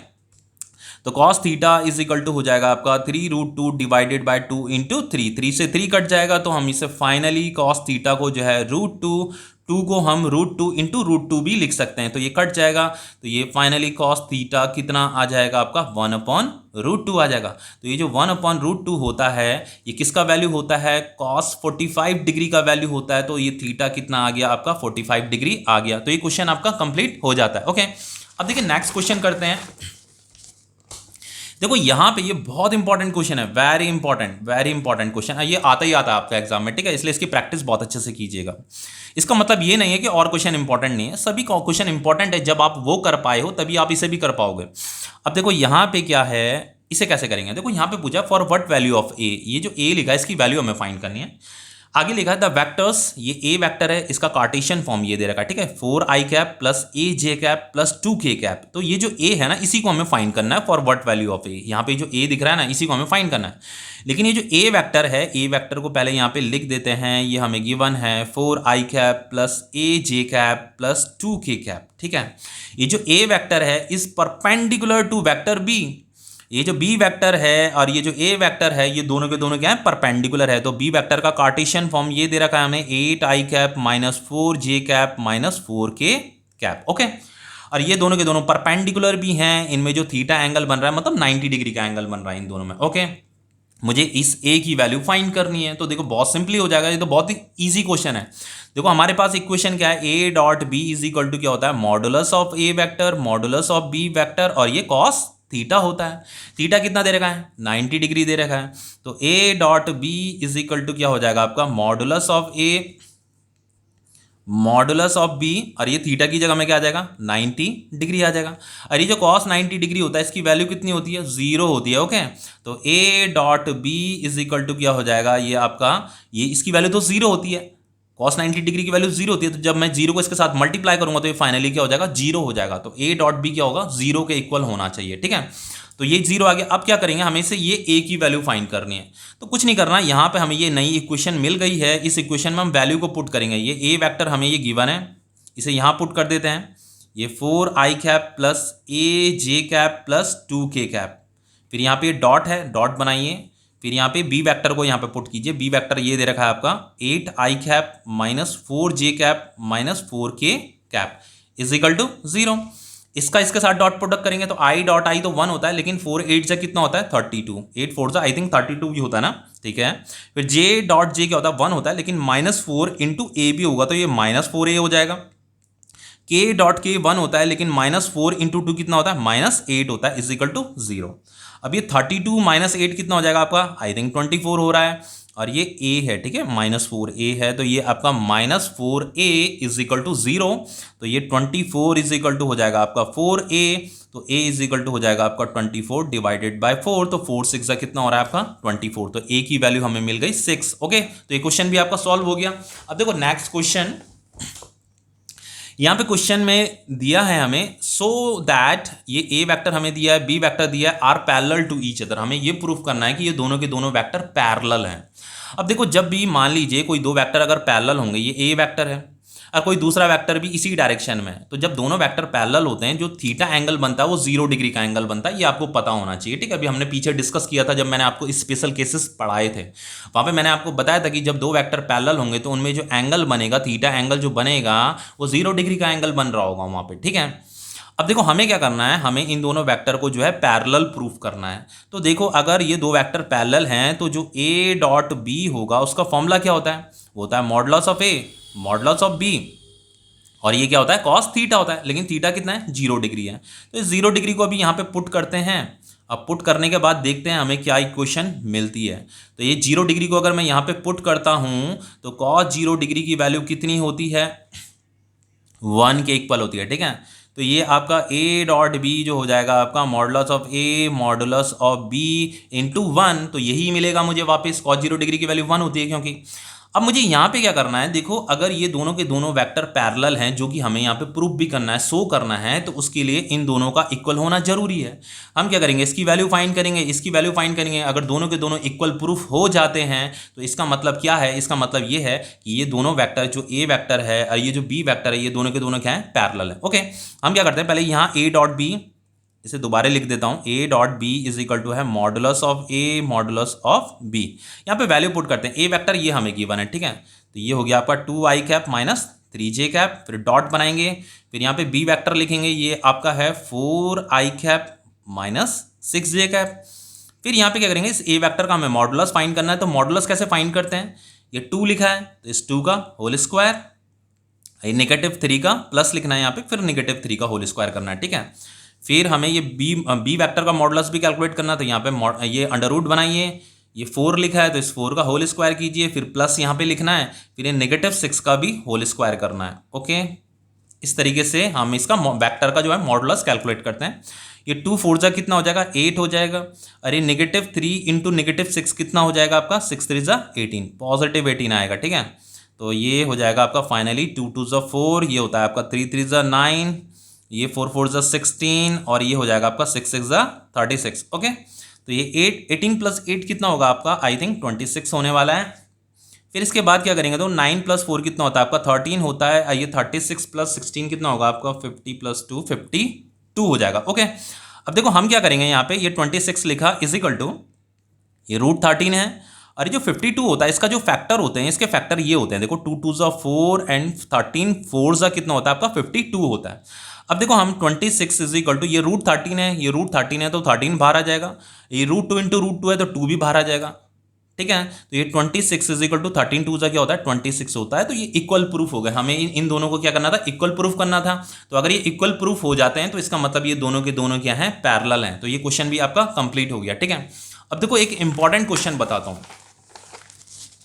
A: तो cos theta is equal to हो जाएगा आपका 3√2 डिवाइडेड बाय 2 इंटू 3 से 3 कट जाएगा, तो हम इसे फाइनली कॉस थीटा को जो है √2 को हम √2 इंटू √2 भी लिख सकते हैं, तो ये कट जाएगा, तो ये फाइनली कॉस थीटा कितना आ जाएगा आपका 1/√2 आ जाएगा। तो ये जो 1/√2 होता है ये किसका वैल्यू होता है, कॉस 45 डिग्री का वैल्यू होता है, तो ये थीटा कितना आ गया आपका 45 डिग्री आ गया। तो ये क्वेश्चन आपका कंप्लीट हो जाता है। ओके, अब देखिए नेक्स्ट क्वेश्चन करते हैं। देखो यहाँ पे ये बहुत इंपॉर्टेंट क्वेश्चन है, वेरी इंपॉर्टेंट क्वेश्चन है, ये आता ही आता है आपका एग्जाम में। ठीक है, इसलिए इसकी प्रैक्टिस बहुत अच्छे से कीजिएगा। इसका मतलब ये नहीं है कि और क्वेश्चन इंपॉर्टेंट नहीं है, सभी क्वेश्चन इंपॉर्टेंट है, जब आप वो कर पाए हो तभी आप इसे भी कर पाओगे। अब देखो यहाँ पे क्या है, इसे कैसे करेंगे, देखो यहाँ पे पूछा फॉर व्हाट वैल्यू ऑफ ए, ये जो ए लिखा है इसकी वैल्यू हमें फाइंड करनी है। आगे लिखा है द वेक्टर्स, ये ए वेक्टर है, इसका कार्टेशियन फॉर्म ये दे रखा है। ठीक है, 4i plus aj plus 2k, तो ये जो ए है ना इसी को हमें फाइंड करना है फॉर व्हाट वैल्यू ऑफ ए। यहाँ पे जो ए दिख रहा है ना इसी को हमें फाइंड करना है, लेकिन ये जो ए वेक्टर है, ए वेक्टर को पहले यहाँ पे लिख देते हैं, ये हमें गिवन है 4i plus aj plus 2k। ठीक है, ये जो ए वेक्टर है is perpendicular to vector b, ये जो बी वेक्टर है और ये जो ए वेक्टर है ये दोनों के दोनों क्या है, परपेंडिकुलर है। तो बी वेक्टर का कार्टेशियन फॉर्म ये दे रखा है हमें 8i minus 4j minus 4k। Okay, और ये दोनों के दोनों परपेंडिकुलर भी हैं, इनमें जो थीटा एंगल बन रहा है मतलब 90 डिग्री का एंगल बन रहा है इन दोनों में। ओके, मुझे इस ए की वैल्यू फाइंड करनी है, तो देखो बहुत सिंपली हो जाएगा, ये तो बहुत ही ईजी क्वेश्चन है। देखो हमारे पास इक्वेशन क्या है, a dot B is equal to क्या होता है, modulus of a vector modulus of b vector, और ये कॉस थीटा होता है। थीटा कितना दे रखा है 90 डिग्री दे रखा है, तो a dot B is equal to क्या हो जाएगा आपका modulus of A modulus of B, और ये थीटा की जगह में क्या आ जाएगा 90 डिग्री आ जाएगा। और ये जो कॉस 90 डिग्री होता है इसकी वैल्यू कितनी होती है 0 होती है। ओके, तो a dot B is equal to क्या हो जाएगा, ये आपका ये इसकी वैल्यू तो 0 होती है, cos 90 डिग्री की वैल्यू जीरो होती है, तो जब मैं जीरो को इसके साथ मल्टीप्लाई करूंगा तो ये फाइनली क्या हो जाएगा, जीरो हो जाएगा। तो ए डॉट बी क्या होगा, जीरो के इक्वल होना चाहिए, ठीक है। तो ये जीरो आ गया। अब क्या करेंगे, हमें से ये ए की वैल्यू फाइंड करनी है। तो कुछ नहीं करना, यहाँ पे हमें ये नई इक्वेशन मिल गई है, इस इक्वेशन में हम वैल्यू को पुट करेंगे। ये ए वेक्टर हमें ये गिवन है, इसे यहाँ पुट कर देते हैं। ये 4i कैप प्लस ए जे कैप प्लस 2k कैप, फिर यहाँ पे डॉट है, डॉट बनाइए, फिर यहाँ पे बी वेक्टर को यहाँ पे पुट कीजिए। बी वेक्टर ये दे रखा है आपका 8i cap minus 4j cap minus 4k cap is equal to 0। इसका इसके साथ डॉट प्रोडक्ट करेंगे तो i डॉट i तो 1 होता है, लेकिन 4 8 से कितना होता है 32, 8 4 से आई थिंक 32 भी होता है ना, ठीक है। फिर j डॉट j क्या होता है 1 होता है, लेकिन -4 इंटू ए भी होगा तो ये -4a हो जाएगा। k डॉट k 1 होता है, लेकिन -4 इंटू 2 कितना होता है -8 होता है, इज इक्वल टू 0। अब ये 32 माइनस 8 कितना हो जाएगा आपका, आई थिंक 24 हो रहा है, और ये a है, ठीक है, -4a है, तो ये आपका -4a इज इक्वल टू 0। तो ये 24 इज इक्वल टू हो जाएगा आपका 4a, तो a इज इक्वल टू हो जाएगा आपका 24 डिवाइडेड बाय 4, तो 4 6 का कितना हो रहा है आपका 24, तो a की वैल्यू हमें मिल गई 6। ओके, तो ये क्वेश्चन भी आपका सॉल्व हो गया। अब देखो नेक्स्ट क्वेश्चन, यहाँ पे क्वेश्चन में दिया है हमें सो दैट ये ए वेक्टर हमें दिया है, बी वेक्टर दिया है, are parallel to each other. हमें ये प्रूफ करना है कि ये दोनों के दोनों वेक्टर पैरेलल हैं। अब देखो, जब भी मान लीजिए कोई दो वेक्टर अगर पैरेलल होंगे, ये ए वेक्टर है और कोई दूसरा वेक्टर भी इसी डायरेक्शन में है, तो जब दोनों वेक्टर पैरेलल होते हैं जो थीटा एंगल बनता है वो 0 डिग्री का एंगल बनता है, ये आपको पता होना चाहिए, ठीक है। अभी हमने पीछे डिस्कस किया था जब मैंने आपको स्पेशल केसेस पढ़ाए थे, वहाँ पे मैंने आपको बताया था कि जब दो वेक्टर पैरेलल होंगे तो उनमें जो एंगल बनेगा, थीटा एंगल जो बनेगा वो 0 डिग्री का एंगल बन रहा होगा वहाँ पे, ठीक है। अब देखो हमें क्या करना है, हमें इन दोनों वेक्टर को जो है पैरेलल प्रूफ करना है। तो देखो, अगर ये दो वेक्टर पैरेलल हैं तो जो ए डॉट बी होगा उसका फॉर्मूला क्या होता है, वो होता है modulus of A modulus of B, और ये क्या होता है कॉस थीटा होता है, लेकिन थीटा कितना है 0 डिग्री है। तो इस 0 डिग्री को अभी यहाँ पे पुट करते हैं। अब पुट करने के बाद देखते हैं हमें क्या इक्वेशन मिलती है। तो ये 0 डिग्री को अगर मैं यहाँ पे पुट करता हूँ तो कॉस 0 डिग्री की वैल्यू कितनी होती है, 1 के इक्वल होती है, ठीक है। तो ये आपका a डॉट बी जो हो जाएगा आपका modulus of a modulus of b into 1, तो यही मिलेगा मुझे वापस। कॉस 0 डिग्री की वैल्यू 1 होती है क्योंकि। अब मुझे यहाँ पे क्या करना है, देखो अगर ये दोनों के दोनों वेक्टर पैरेलल हैं, जो कि हमें यहाँ पे प्रूफ भी करना है, शो करना है, तो उसके लिए इन दोनों का इक्वल होना जरूरी है। हम क्या करेंगे, इसकी वैल्यू फाइंड करेंगे, इसकी वैल्यू फाइंड करेंगे। अगर दोनों के दोनों इक्वल प्रूफ हो जाते हैं तो इसका मतलब क्या है, इसका मतलब ये है कि ये दोनों वेक्टर, जो ए वेक्टर है और ये जो बी वेक्टर है, ये दोनों के दोनों क्या है पैरेलल है। ओके, हम क्या करते हैं, पहले यहाँ ए डॉट बी, इसे दोबारा लिख देता हूँ, a dot B is equal to है modulus of a modulus of b। यहाँ पे वैल्यू पुट करते हैं, a वेक्टर ये हमें गिवन है, ठीक है। तो ये हो गया आपका 2i cap minus 3j cap, फिर डॉट बनाएंगे, फिर यहाँ पे b वेक्टर लिखेंगे, ये आपका है 4i cap minus 6j cap. फिर यहाँ पे क्या करेंगे, इस a वेक्टर का हमें मॉडुलस फाइंड करना है। तो मॉडुलस कैसे फाइंड करते हैं, ये 2 लिखा है तो इस 2 का होल स्क्वायर, -3 का प्लस लिखना है यहाँ पे, फिर -3 का होल स्क्वायर करना है, ठीक है। फिर हमें ये बी वेक्टर का मॉडुलस भी कैलकुलेट करना, तो यहाँ पे ये अंडर रूट बनाइए, ये 4 लिखा है तो इस 4 का होल स्क्वायर कीजिए, फिर प्लस यहाँ पे लिखना है, फिर ये -6 का भी होल स्क्वायर करना है। ओके, इस तरीके से हम इसका वेक्टर का जो है मॉडुलस कैलकुलेट करते हैं। ये 2 4 जा कितना हो जाएगा 8 हो जाएगा, अरे -3 इंटू -6 कितना हो जाएगा आपका 6 3 जा 18, पॉजिटिव 18 आएगा, ठीक है। तो ये हो जाएगा आपका फाइनली 2 2 जा 4, ये होता है आपका 3 3 जा 9, ये 4 4 जा 16, और ये हो जाएगा आपका 6 6 जा 36। ओके, तो ये 18 प्लस 8 कितना होगा आपका, आई थिंक 26 होने वाला है। फिर इसके बाद क्या करेंगे, तो 9 प्लस 4 कितना होता है आपका 13 होता है, ये 36 प्लस 16 कितना होगा आपका 50 प्लस 2 52 हो जाएगा। ओके, अब देखो हम क्या करेंगे, यहाँ पे ये 26 लिखा इज इक्वल टू ये √13 है, और ये जो 52 होता है इसका जो फैक्टर होते हैं, इसके फैक्टर ये होते हैं, देखो 2 2 जा 4 एंड 13 4 जा कितना होता है आपका 52 होता है। अब देखो हम 26 इज इक्वल टू ये √13 है, ये √13 है तो 13 बाहर आ जाएगा, ये √2 इंटू √2 है तो 2 भी बाहर आ जाएगा, ठीक है। तो ये 26 इज इक्वल टू 13 2 जा क्या होता है 26 होता है। तो ये इक्वल प्रूफ हो गया, हमें इन दोनों को क्या करना था, इक्वल प्रूफ करना था। तो अगर ये इक्वल प्रूफ हो जाते हैं तो इसका मतलब ये दोनों के दोनों क्या है पैरेलल हैं। तो ये क्वेश्चन भी आपका कंप्लीट हो गया, ठीक है। अब देखो एक इंपॉर्टेंट क्वेश्चन बताता हूँ,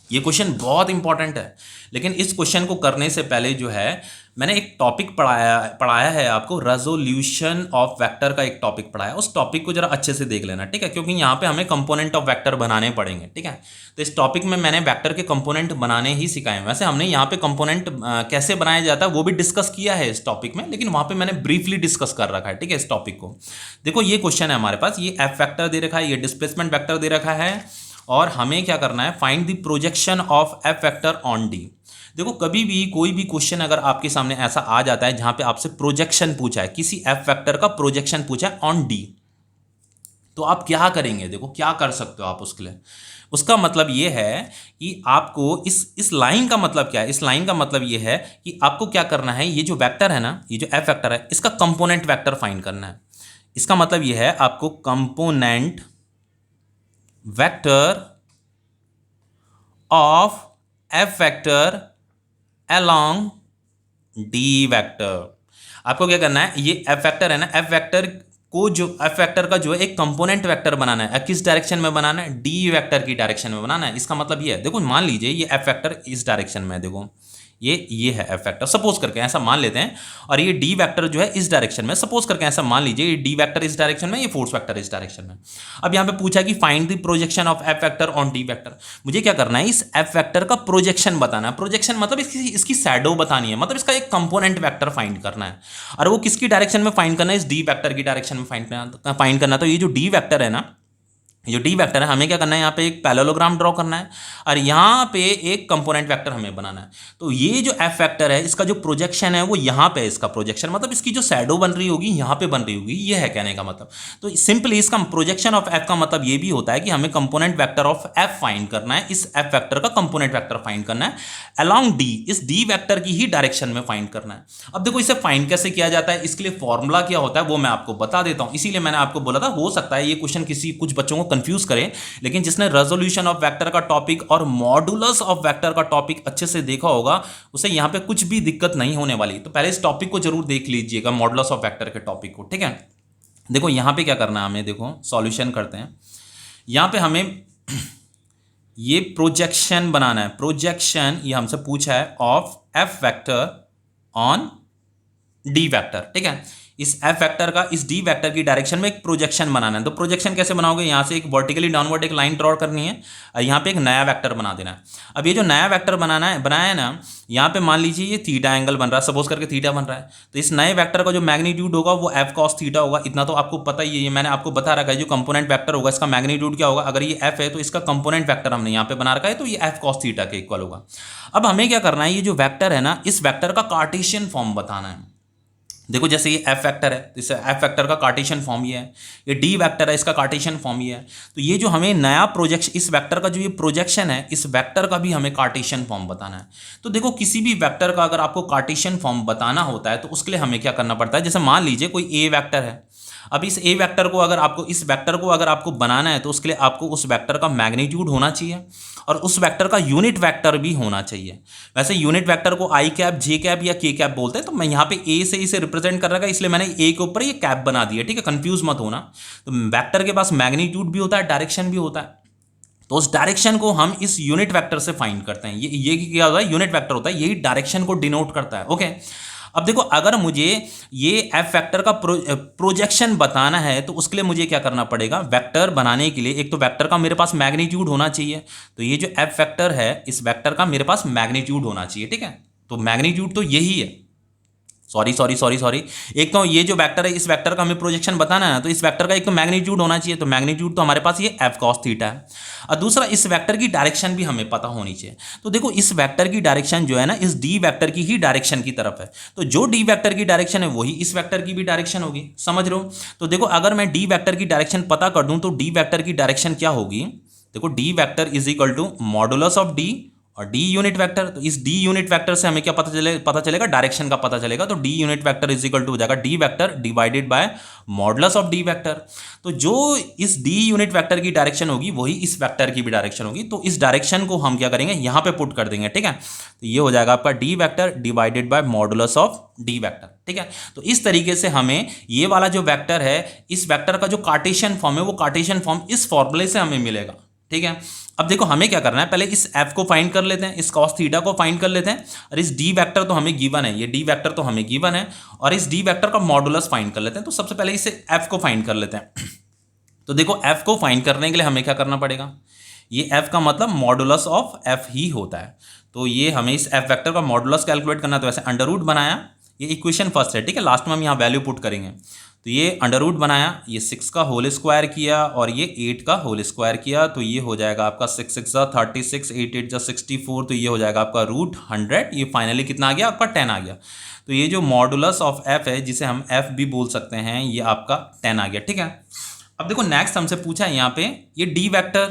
A: ये क्वेश्चन बहुत इंपॉर्टेंट है, लेकिन इस क्वेश्चन को करने से पहले जो है मैंने एक टॉपिक पढ़ाया है आपको, रेजोल्यूशन ऑफ वेक्टर का एक टॉपिक पढ़ाया, उस टॉपिक को जरा अच्छे से देख लेना, ठीक है, क्योंकि यहाँ पे हमें कंपोनेंट ऑफ वेक्टर बनाने पड़ेंगे, ठीक है। तो इस टॉपिक में मैंने वेक्टर के कंपोनेंट बनाने ही सिखाए हैं। वैसे हमने यहाँ पे कंपोनेंट कैसे बनाया जाता है वो भी डिस्कस किया है इस टॉपिक में, लेकिन वहाँ पे मैंने ब्रीफली डिस्कस कर रखा है, ठीक है। इस टॉपिक को देखो, ये क्वेश्चन है हमारे पास, ये एफ वेक्टर दे रखा है, ये डिस्प्लेसमेंट वेक्टर दे रखा है, और हमें क्या करना है, find the projection of F vector on D. देखो, कभी भी कोई भी क्वेश्चन अगर आपके सामने ऐसा आ जाता है जहां पे आपसे प्रोजेक्शन पूछा है, किसी एफ वेक्टर का प्रोजेक्शन पूछा है ऑन डी, तो आप क्या करेंगे? देखो, क्या कर सकते हो आप उसके लिए। उसका मतलब ये है कि आपको इस लाइन का मतलब क्या है, इस लाइन का मतलब ये है कि आपको क्या करना है, ये जो वेक्टर है ना, ये जो एफ वेक्टर है, इसका कंपोनेंट वेक्टर फाइंड करना है। इसका मतलब ये है आपको component vector of F vector along D vector. आपको क्या करना है, ये एफ वेक्टर है ना, एफ वेक्टर को, जो एफ वेक्टर का जो है एक कंपोनेंट वेक्टर बनाना है। किस डायरेक्शन में बनाना है? डी वेक्टर की डायरेक्शन में बनाना है। इसका मतलब ये है, देखो मान लीजिए ये एफ वेक्टर इस डायरेक्शन में है, देखो ये है एफ वेक्टर, सपोज करके ऐसा मान लेते हैं, और ये डी वेक्टर जो है इस डायरेक्शन में, सपोज करके ऐसा मान लीजिए ये डी वेक्टर इस डायरेक्शन में, ये फोर्स वेक्टर इस डायरेक्शन में। अब यहाँ पे पूछा कि find the projection of F vector on D vector. मुझे क्या करना है, इस एफ वेक्टर का प्रोजेक्शन बताना है। प्रोजेक्शन मतलब इसकी शैडो बतानी है, मतलब इसका एक कंपोनेंट वेक्टर फाइंड करना है, और वो किसकी डायरेक्शन में फाइंड करना है? इस डी वेक्टर की डायरेक्शन में फाइंड करना। तो ये जो डी वेक्टर है ना, ये जो डी वेक्टर है, हमें क्या करना है, यहाँ पे एक पैरेललोग्राम ड्रॉ करना है, और यहाँ पे एक कंपोनेंट वेक्टर हमें बनाना है। तो ये जो एफ वेक्टर है, इसका जो प्रोजेक्शन है वो यहाँ पे है, इसका प्रोजेक्शन मतलब इसकी जो शैडो बन रही होगी यहाँ पे बन रही होगी, ये है कहने का मतलब। तो सिंपली इसका प्रोजेक्शन ऑफ एफ का मतलब ये भी होता है कि हमें component vector of F find करना है, इस एफ वेक्टर का कंपोनेंट वेक्टर फाइंड करना है अलॉन्ग डी, इस डी वेक्टर की ही डायरेक्शन में फाइंड करना है। अब देखो, इसे फाइंड कैसे किया जाता है, इसके लिए फॉर्मूला क्या होता है वो मैं आपको बता देता हूँ। इसीलिए मैंने आपको बोला था, हो सकता है ये क्वेश्चन कुछ बच्चों को कंफ्यूज करे, लेकिन जिसने रेजोल्यूशन ऑफ वेक्टर का टॉपिक और मॉडुलस ऑफ वेक्टर का टॉपिक अच्छे से देखा होगा, उसे यहां पे कुछ भी दिक्कत नहीं होने वाली। तो पहले इस टॉपिक को जरूर देख लीजिएगा, मॉडुलस ऑफ वेक्टर के टॉपिक को, ठीक है। देखो यहां पे क्या करना है हमें, देखो सॉल्यूशन करते हैं। यहां पे हमें ये प्रोजेक्शन बनाना है, प्रोजेक्शन ये हमसे पूछा है of F vector on D vector, ठीक है। इस एफ वेक्टर का इस डी वेक्टर की डायरेक्शन में एक प्रोजेक्शन बनाना है। तो प्रोजेक्शन कैसे बनाओगे, यहां से एक वर्टिकली डाउनवर्ड एक लाइन ड्रॉ करनी है, और यहां पे एक नया वेक्टर बना देना है। अब ये जो नया वेक्टर बनाया है ना, यहां पे मान लीजिए ये थीटा एंगल बन रहा है, सपोज करके थीटा बन रहा है। तो इस नए वेक्टर का जो मैग्नीट्यूड होगा वो एफ कॉस थीटा होगा। इतना तो आपको पता ही है, ये मैंने आपको बता रखा है। जो कंपोनेंट वेक्टर होगा इसका मैग्नीट्यूड क्या होगा, अगर ये एफ है तो इसका कंपोनेंट वेक्टर हमने यहाँ पे बना रखा है, तो ये एफ कॉस थीटा के इक्वल होगा। अब हमें क्या करना है, ये जो वेक्टर है ना, इस वेक्टर का कार्टेशियन फॉर्म बताना है। देखो, जैसे ये एफ वेक्टर है, तो इस एफ वेक्टर का कार्टेशियन फॉर्म ये है, ये डी वेक्टर है, इसका कार्टेशियन फॉर्म ये है। तो ये जो हमें नया प्रोजेक्शन, इस वेक्टर का जो ये प्रोजेक्शन है, इस वेक्टर का भी हमें कार्टेशियन फॉर्म बताना है। तो देखो, किसी भी वेक्टर का अगर आपको कार्टेशियन फॉर्म बताना होता है तो उसके लिए हमें क्या करना पड़ता है, जैसे मान लीजिए कोई ए वेक्टर है। अब इस ए वेक्टर को अगर आपको, इस वेक्टर को अगर आपको बनाना है, तो उसके लिए आपको उस वेक्टर का मैग्नीट्यूड होना चाहिए, और उस वेक्टर का यूनिट वेक्टर भी होना चाहिए। वैसे यूनिट वेक्टर को आई कैप, जे कैप या के कैप बोलते हैं, तो मैं यहाँ पे ए से इसे रिप्रेजेंट कर रखा है, इसलिए मैंने ए के ऊपर ये कैप बना दिया, ठीक है, कंफ्यूज मत होना। तो वेक्टर के पास मैग्नीट्यूड भी होता है, डायरेक्शन भी होता है, तो उस डायरेक्शन को हम इस यूनिट वेक्टर से फाइंड करते हैं। ये क्या होता है, यूनिट वेक्टर होता है, यही डायरेक्शन को डिनोट करता है, ओके। अब देखो, अगर मुझे ये एफ वेक्टर का प्रोजेक्शन बताना है, तो उसके लिए मुझे क्या करना पड़ेगा, वेक्टर बनाने के लिए एक तो वेक्टर का मेरे पास मैग्नीट्यूड होना चाहिए। तो ये जो एफ वेक्टर है, इस वेक्टर का मेरे पास मैग्नीट्यूड होना चाहिए, ठीक है। तो मैग्नीट्यूड तो यही है, सॉरी, एक तो ये जो वेक्टर है, इस वेक्टर का हमें प्रोजेक्शन बताना है, तो इस वेक्टर का एक तो मैग्नीट्यूड होना चाहिए। तो मैग्नीट्यूड तो हमारे पास ये एफ कॉस थीटा है, और दूसरा इस वेक्टर की डायरेक्शन भी हमें पता होनी चाहिए। तो देखो, इस वेक्टर की डायरेक्शन जो है ना, इस डी वेक्टर की ही डायरेक्शन की तरफ है। तो जो डी वेक्टर की डायरेक्शन है वही इस वेक्टर की भी डायरेक्शन होगी, समझ रहे हो। तो देखो, अगर मैं डी वेक्टर की डायरेक्शन पता कर दूं, तो डी वेक्टर की डायरेक्शन क्या होगी, देखो, D vector is equal to modulus of D और डी यूनिट वेक्टर। तो इस डी यूनिट वेक्टर से हमें क्या पता चलेगा, डायरेक्शन का पता चलेगा। तो D unit vector is equal to हो जाएगा D vector divided by modulus of D vector. तो जो इस डी यूनिट वेक्टर की डायरेक्शन होगी वही इस वेक्टर की भी डायरेक्शन होगी। तो इस डायरेक्शन को हम क्या करेंगे, यहां पे पुट कर देंगे, ठीक है। तो ये हो जाएगा आपका D vector divided by modulus of D vector, ठीक है। तो इस तरीके से हमें ये वाला जो वेक्टर है, इस वेक्टर का जो कार्टेशियन फॉर्म है, वो कार्टेशियन फॉर्म इस फॉर्मूले से हमें मिलेगा, ठीक है। अब देखो हमें क्या करना है, पहले इस f को फाइंड कर लेते हैं, इस cos थीटा को फाइंड कर लेते हैं, और इस d वेक्टर तो हमें गिवन है, ये d वेक्टर तो हमें गिवन है, और इस d वेक्टर का मॉडुलस फाइंड कर लेते हैं। तो सबसे पहले इसे f को फाइंड कर लेते हैं। तो देखो f को फाइंड करने के लिए हमें क्या करना पड़ेगा, ये f का मतलब मॉडुलस ऑफ f ही होता है। तो ये हमें इस f वेक्टर का मॉडुलस कैलकुलेट करना है, तो ऐसे अंडर रूट बनाया, ये इक्वेशन फर्स्ट है, ठीक है। लास्ट में हम यहाँ वैल्यू पुट करेंगे। तो ये अंडर रूट बनाया, ये 6 का होल स्क्वायर किया और ये 8 का होल स्क्वायर किया, तो ये हो जाएगा आपका 6 6 36, 8 8 64, तो ये हो जाएगा आपका रूट 100। ये फाइनली कितना आ गया आपका 10 आ गया। तो ये जो मॉडुलस ऑफ f है, जिसे हम f भी बोल सकते हैं, ये आपका 10 आ गया, ठीक है। अब देखो नेक्स्ट हमसे पूछा है यहाँ पे ये d वेक्टर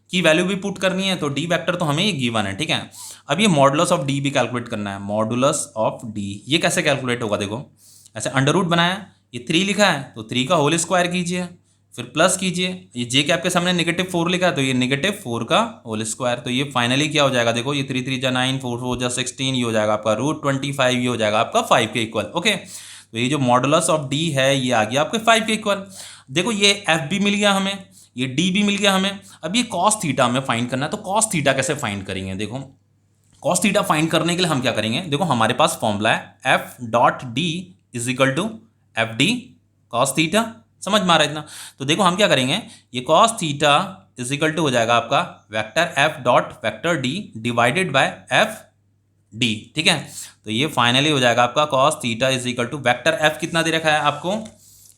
A: की वैल्यू भी पुट करनी है, तो d वेक्टर तो हमें ये गिवन है, ठीक है। अब ये मॉडुलस ऑफ d भी कैलकुलेट करना है, मॉडुलस ऑफ d ये कैसे कैलकुलेट होगा, देखो ऐसे अंडर रूट बनाया, ये 3 लिखा है तो 3 का होल स्क्वायर कीजिए, फिर प्लस कीजिए, ये जे के आपके सामने -4 लिखा है तो ये -4 का होल स्क्वायर, तो ये फाइनली क्या हो जाएगा, देखो ये 3 3 जा 9, 4 4 जा 16, ये हो जाएगा आपका रूट 25, ये हो जाएगा आपका 5 के इक्वल। ओके, तो ये जो मॉडुलस ऑफ डी है ये आ गया आपके 5 के इक्वल। देखो ये एफ भी मिल गया हमें, ये डी भी मिल गया हमें। अब ये कॉस थीटा हमें फाइंड करना है, तो कॉस थीटा कैसे फाइंड करेंगे, देखो कॉस थीटा फाइंड करने के लिए हम क्या करेंगे, देखो हमारे पास फॉर्मूला है F dot D is equal to F D cos theta, समझ में आ रहा है इतना। तो देखो हम क्या करेंगे, ये cos theta is equal to हो जाएगा आपका vector F dot vector D divided by F D, ठीक है। तो ये फाइनली हो जाएगा आपका cos theta is equal to vector F कितना दे रखा है आपको,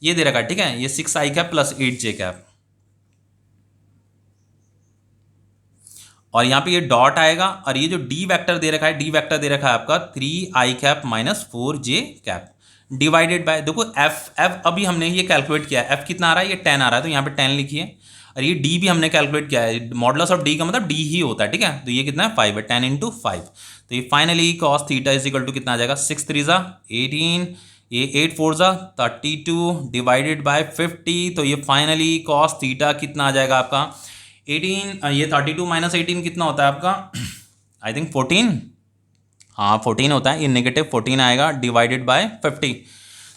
A: ये दे रखा है, ठीक है, ये 6 आई कैप प्लस 8 जे कैप, और यहाँ पे ये डॉट आएगा, और ये जो डी वेक्टर दे रखा है, डी वेक्टर दे रखा है आपका 3 I cap minus 4 J cap divided by, देखो एफ अभी हमने ये कैलकुलेट किया है, एफ कितना आ रहा है, ये 10 आ रहा है, तो यहाँ पे 10 लिखिए, और ये डी भी हमने कैलकुलेट किया है, मॉडुलस ऑफ डी का मतलब डी ही होता है, ठीक है। तो ये कितना है 5 है, 10 इंटू 5, तो ये finally cos theta is equal to कितना आ जाएगा, 6 3 जा 18, ये 8 4 जा 32 डिवाइडेड बाय 50, तो ये फाइनली कॉस थीटा कितना आ जाएगा आपका 18, ये 32 माइनस 18 कितना होता है आपका, आई थिंक 14, हाँ 14 होता है, ये -14 आएगा डिवाइडेड बाय 50।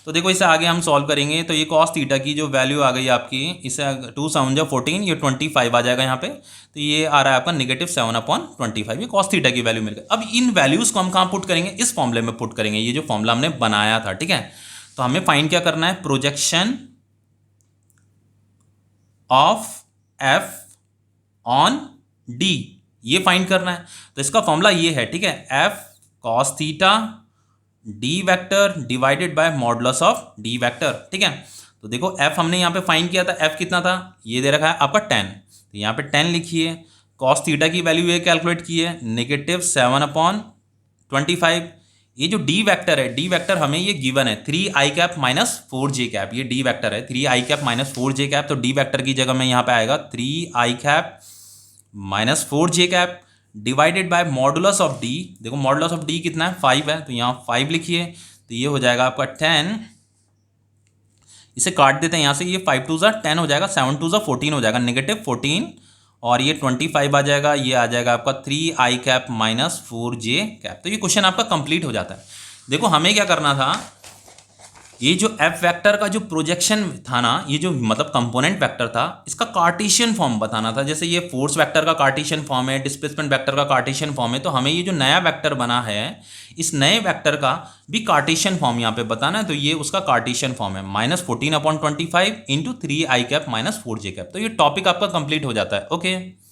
A: तो देखो इसे आगे हम सॉल्व करेंगे, तो ये कॉस थीटा की जो वैल्यू आ गई आपकी, इसे 2 7 14, ये 25 आ जाएगा यहाँ पे, तो ये आ रहा है आपका -7/25, ये कॉस थीटा की वैल्यू मिल गई। अब इन वैल्यूज़ को हम कहाँ पुट करेंगे, इस फॉर्मूले में पुट करेंगे, ये जो फॉर्मूला हमने बनाया था, ठीक है। तो हमें फाइंड क्या करना है, projection of F on D, ये फाइंड करना है। तो इसका फॉर्मूला ये है, ठीक है, F cos theta D vector divided by modulus of D vector, ठीक है। तो देखो एफ हमने यहाँ पे फाइंड किया था, एफ कितना था, ये दे रखा है आपका 10, तो यहाँ पे 10 लिखिए, कॉस थीटा की वैल्यू ये कैलकुलेट की है -7/25, ये जो डी वेक्टर है, डी वेक्टर हमें ये गिवन है 3 I cap minus 4 J cap, ये डी वेक्टर है 3 I cap minus 4 J cap, तो डी वेक्टर की जगह में यहाँ पे आएगा 3 I cap minus 4 J cap divided by modulus of D, देखो मॉडुलस ऑफ डी कितना है 5 है, तो यहाँ 5 लिखिए, तो ये हो जाएगा आपका 10, इसे काट देते हैं यहाँ से, ये 5 2 जा 10 हो जाएगा, 7 2 जा 14 हो जाएगा, -14, और ये 25 आ जाएगा, ये आ जाएगा आपका 3 I cap minus 4 J cap. तो ये क्वेश्चन आपका कंप्लीट हो जाता है। देखो हमें क्या करना था, ये जो एफ वेक्टर का जो प्रोजेक्शन था ना, ये जो मतलब कंपोनेंट वेक्टर था, इसका कार्टेशियन फॉर्म बताना था। जैसे ये फोर्स वेक्टर का कार्टेशियन फॉर्म है, डिस्प्लेसमेंट वेक्टर का कार्टेशियन फॉर्म है, तो हमें ये जो नया वेक्टर बना है, इस नए वेक्टर का भी कार्टेशियन फॉर्म यहाँ पे बताना है। तो ये उसका कार्टेशियन फॉर्म है -14/25 into 3 I cap minus 4 J cap. तो ये टॉपिक आपका कंप्लीट हो जाता है। ओके।